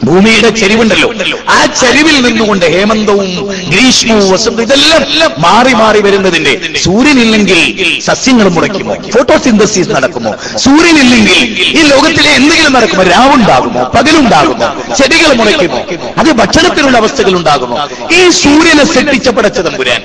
ഭൂമിയുടെ ചെരിവുണ്ടല്ലോ, ആ ചെരിവിൽ നിന്നുകൊണ്ട് ഹേമന്തവും ഗ്രീഷ്മവും വസന്തവും ഇതെല്ലാം മാറി മാറി വരുന്നതിന്റെ, സൂര്യനില്ലെങ്കിൽ സസ്യങ്ങൾ മുളയ്ക്കുമോ? ഫോട്ടോസിന്തസിസ് നടക്കുമോ? സൂര്യനില്ലെങ്കിൽ ഈ ലോകത്തിലെ എന്തെങ്കിലും നടക്കുമോ? രാവുണ്ടാകുമോ? പകലുണ്ടാകുമോ? ചെടികൾ മുളയ്ക്കുമോ? അത് ഭക്ഷണത്തിനുള്ള അവസ്ഥകൾ ഉണ്ടാകുമോ? ഈ സൂര്യനെ സൃഷ്ടിച്ച പടച്ചതമ്പുരാൻ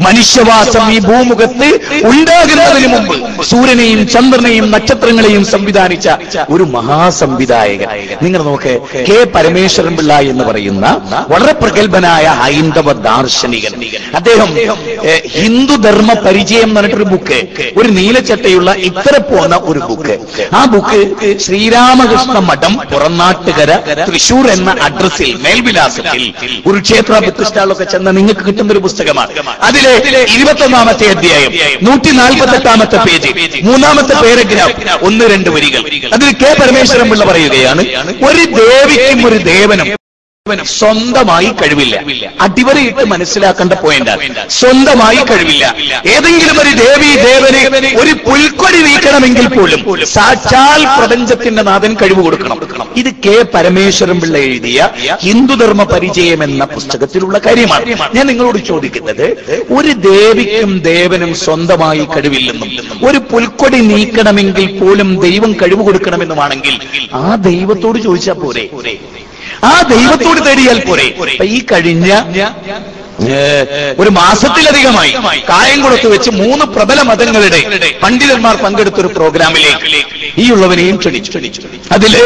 മനുഷ്യവാസം ഈ ഭൂമുഖത്ത് ഉണ്ടാകുന്നതിന് മുമ്പ് സൂര്യനെയും ചന്ദ്രനെയും നക്ഷത്രങ്ങളെയും സംവിധാനിച്ച ഒരു മഹാസംവിധായകൻ. നിങ്ങൾ നോക്ക്, കെ പരമേശ്വരൻ പിള്ള എന്ന് പറയുന്ന വളരെ പ്രഗത്ഭനായ ഹൈന്ദവ ദാർശനികൻ. അദ്ദേഹം ഹിന്ദുധർമ്മ പരിചയം എന്ന് പറഞ്ഞിട്ടൊരു ബുക്ക്, ഒരു നീലച്ചട്ടയുള്ള ഇത്ര പോന്ന ഒരു ബുക്ക്. ആ ബുക്ക് ശ്രീരാമകൃഷ്ണ മഠം, പുറനാട്ടുകര, തൃശൂർ എന്ന അഡ്രസ്സിൽ, മേൽവിലാസത്തിൽ കുരുക്ഷേത്ര ബുക്ക് സ്റ്റാളിലൊക്കെ ചെന്ന നിങ്ങൾക്ക് കിട്ടുന്ന ഒരു പുസ്തകമാണ്. അതിലെ 21ാമത്തെ അധ്യായം 148ാമത്തെ പേജ് 3ാമത്തെ പാരഗ്രാഫ് 1-2 വരികൾ. അതിൽ കെ പരമേശ്വരൻ പിള്ള പറയുകയാണ്, ഒരു ദേവിക്കും ഒരു ദേവനും സ്വന്തമായി കഴിവില്ല. അടിവരയിട്ട് മനസ്സിലാക്കേണ്ട പോയിന്റാണ്. സ്വന്തമായി കഴിവില്ല. ഏതെങ്കിലും ഒരു ദേവി ദേവനെ ഒരു പുൽക്കൊടി നീക്കണമെങ്കിൽ പോലും സാക്ഷാൽ പ്രപഞ്ചത്തിന്റെ നാഥൻ കഴിവ് കൊടുക്കണം. ഇത് കെ പരമേശ്വരൻ പിള്ള എഴുതിയ ഹിന്ദുധർമ്മ പരിചയം എന്ന പുസ്തകത്തിലുള്ള കാര്യമാണ്. ഞാൻ നിങ്ങളോട് ചോദിക്കുന്നത്, ഒരു ദേവിക്കും ദേവനും സ്വന്തമായി കഴിവില്ലെന്നും ഒരു പുൽക്കൊടി നീക്കണമെങ്കിൽ പോലും ദൈവം കഴിവ് കൊടുക്കണമെന്നുമാണെങ്കിൽ ആ ദൈവത്തോട് ചോദിച്ചാൽ പോരെ? ആ ദൈവത്തോട് തേടിയാൽ പോരെ? ഈ കഴിഞ്ഞ ഒരു മാസത്തിലധികമായി കായംകുളത്ത് വെച്ച് 3 പ്രബല മതങ്ങളുടെ പണ്ഡിതന്മാർ പങ്കെടുത്തൊരു പ്രോഗ്രാമിലേക്ക് ഈ ഉള്ളവനെയും ക്ഷണിച്ചു. അതില്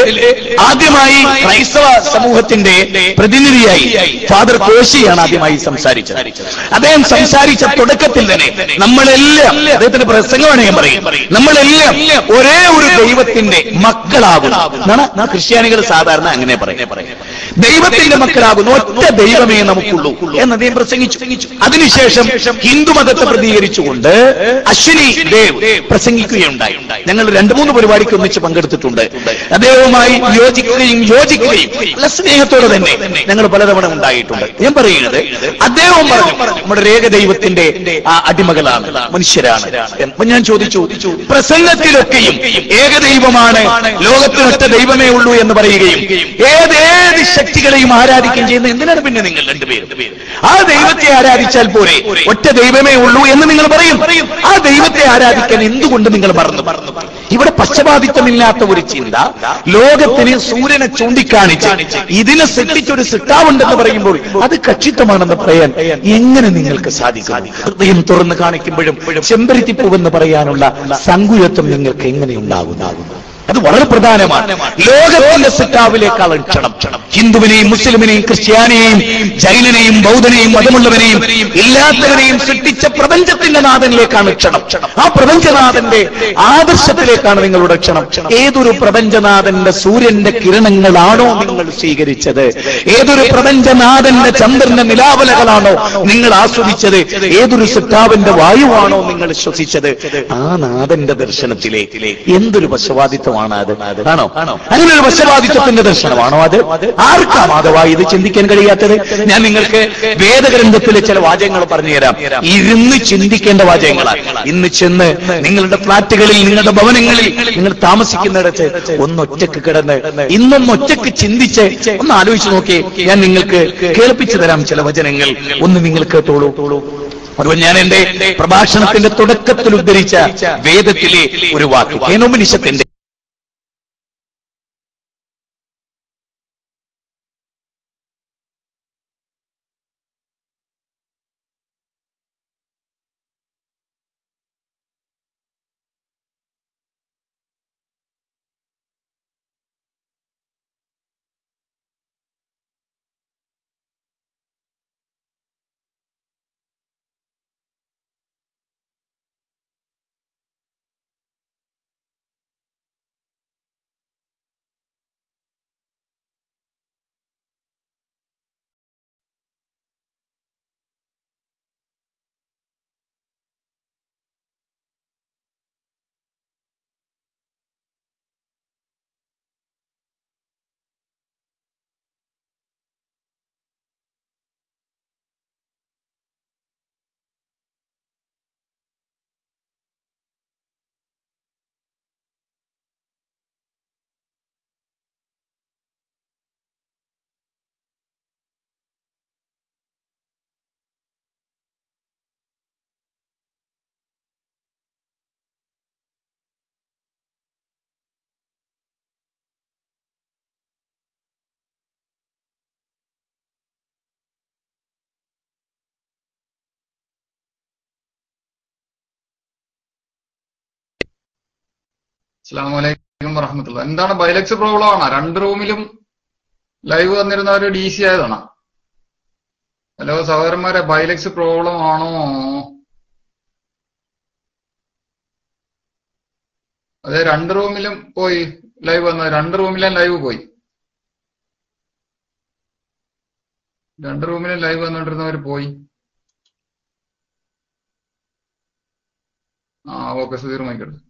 ആദ്യമായി ക്രൈസ്തവ സമൂഹത്തിന്റെ പ്രതിനിധിയായി ഫാദർ കോശിയാണ് ആദ്യമായി സംസാരിച്ചത്. അദ്ദേഹം സംസാരിച്ച തുടക്കത്തിൽ തന്നെ നമ്മളെല്ലാം, അദ്ദേഹത്തിന്റെ പ്രസംഗമാണ് ഞാൻ പറയും, നമ്മളെല്ലാം ഒരേ ഒരു ദൈവത്തിന്റെ മക്കളാകുന്നു. ക്രിസ്ത്യാനികൾ സാധാരണ അങ്ങനെ പറയും, ദൈവത്തിന്റെ മക്കളാകുന്നു, ഒറ്റ ദൈവമേ നമുക്കുള്ളൂ എന്ന് അദ്ദേഹം പ്രസംഗിച്ചു. അതിനുശേഷം ഹിന്ദുമതത്തെ പ്രതികരിച്ചുകൊണ്ട് അശ്വിനി ദേവ് പ്രസംഗിക്കുകയുണ്ടായി. ഞങ്ങൾ 2-3 പരിപാടിക്ക് ഒന്നിച്ച് പങ്കെടുത്തിട്ടുണ്ട്. അദ്ദേഹവുമായി യോജിക്കുകയും നല്ല സ്നേഹത്തോടെ തന്നെ ഞങ്ങൾ പലതവണ ഉണ്ടായിട്ടുണ്ട്. ഞാൻ പറയുന്നത്, അദ്ദേഹം പറഞ്ഞു നമ്മുടെ ഏകദൈവത്തിന്റെ അടിമകളാണ്, മനുഷ്യരാണ്. ഞാൻ ചോദിച്ചു, പ്രസംഗത്തിലൊക്കെയും ഏകദൈവമാണ്, ലോകത്തിനൊറ്റ ദൈവമേ ഉള്ളൂ എന്ന് പറയുകയും ഏതേത് ശക്തികളെയും ആരാധിക്കുകയും ചെയ്യുന്ന എന്തിനാണ് പിന്നെ നിങ്ങൾ രണ്ടുപേരും? ആ ദൈവത്തെ ആരാധിച്ചാൽ പോരെ? ഒറ്റ ദൈവമേ ഉള്ളൂ എന്ന് നിങ്ങൾ പറയും. ആ ദൈവത്തെ ആരാധിക്കാൻ എന്തുകൊണ്ട് നിങ്ങൾ മറന്നു? ഇവിടെ പക്ഷപാതിത്വമില്ലാത്ത ഒരു ചിന്ത, ലോകത്തിന് സൂര്യനെ ചൂണ്ടിക്കാണിച്ച് ഇതിനെ സൃഷ്ടിച്ചൊരു സൃഷ്ടാവുണ്ടെന്ന് പറയുമ്പോൾ അത് കക്ഷിത്വമാണെന്ന് പറയാൻ എങ്ങനെ നിങ്ങൾക്ക് സാധിക്കും? ഹൃദയം തുറന്ന് കാണിക്കുമ്പോഴും ചെമ്പരത്തിപ്പൂവെന്ന് പറയാനുള്ള സങ്കുചത്വം നിങ്ങൾക്ക് എങ്ങനെ ഉണ്ടാകുന്നു? അത് വളരെ പ്രധാനമാണ്. ലോകത്തിന്റെ സൃഷ്ടാവിലേക്കാണ് ക്ഷണം. ഹിന്ദുവിനെയും മുസ്ലിമിനെയും ക്രിസ്ത്യാനിയെയും ജൈനനെയും ബൗദ്ധനെയും മതമുള്ളവനെയും ഇല്ലാത്തവനെയും സൃഷ്ടിച്ച പ്രപഞ്ചത്തിന്റെ നാഥനിലേക്കാണ് ക്ഷണം. ആ പ്രപഞ്ചനാഥന്റെ ആദർശത്തിലേക്കാണ് നിങ്ങളുടെ ക്ഷണം. ഏതൊരു പ്രപഞ്ചനാഥന്റെ സൂര്യന്റെ കിരണങ്ങളാണോ നിങ്ങൾ സ്വീകരിച്ചത്? ഏതൊരു പ്രപഞ്ചനാഥന്റെ ചന്ദ്രന്റെ നിലാവലകളാണോ നിങ്ങൾ ആസ്വദിച്ചത്? ഏതൊരു സൃഷ്ടാവിന്റെ വായുവാണോ നിങ്ങൾ ശ്വസിച്ചത്? ആ നാഥന്റെ ദർശനത്തിലേക്ക് എന്തൊരു വശവാദിത്വം ആണോ? അങ്ങനെ ഒരു വശവാദിത്വത്തിന്റെ ദർശനമാണോ അത്? ആർക്കാണ് അഥവാ ഇത് ചിന്തിക്കാൻ കഴിയാത്തത്? ഞാൻ നിങ്ങൾക്ക് വേദഗ്രന്ഥത്തിലെ ചില വാചകങ്ങൾ പറഞ്ഞുതരാം. ഇരുന്ന് ചിന്തിക്കേണ്ട വാചകങ്ങളാണ്. ഇന്ന് ചെന്ന് നിങ്ങളുടെ ഫ്ളാറ്റുകളിൽ, നിങ്ങളുടെ ഭവനങ്ങളിൽ, നിങ്ങൾ താമസിക്കുന്നിടത്ത് ഒന്നൊറ്റക്ക് കിടന്ന് ഇന്നൊന്നൊറ്റക്ക് ചിന്തിച്ച് ഒന്ന് ആലോചിച്ച് നോക്കി. ഞാൻ നിങ്ങൾക്ക് കേൾപ്പിച്ചു തരാം ചില വചനങ്ങൾ. ഒന്ന് നിങ്ങൾ കേട്ടോളൂ. അതുപോലെ ഞാൻ എന്റെ പ്രഭാഷണത്തിന്റെ തുടക്കത്തിൽ ഉദ്ധരിച്ച വേദത്തിലെ ഒരു വാക്ക്, കേനോപനിഷത്തിന്റെ അസ്സലാമു അലൈക്കും വറഹ്മത്തുള്ളാഹി. എന്താണ് ബൈലക്സ് പ്രോബ്ലം ആണോ? 2 റൂമിലും ലൈവ് വന്നിരുന്നവര് DC ആയതാണ്. ഹലോ സഹോദരന്മാരെ, ബൈലക്സ് പ്രോബ്ലം ആണോ? അതെ, 2 റൂമിലും പോയി ലൈവ് വന്നത്. 2 റൂമിലും ലൈവ് പോയി. 2 റൂമിലും ലൈവ് വന്നോണ്ടിരുന്നവര് പോയി. ഓക്കെ, സുധീർ മൈക്കെടുത്തു.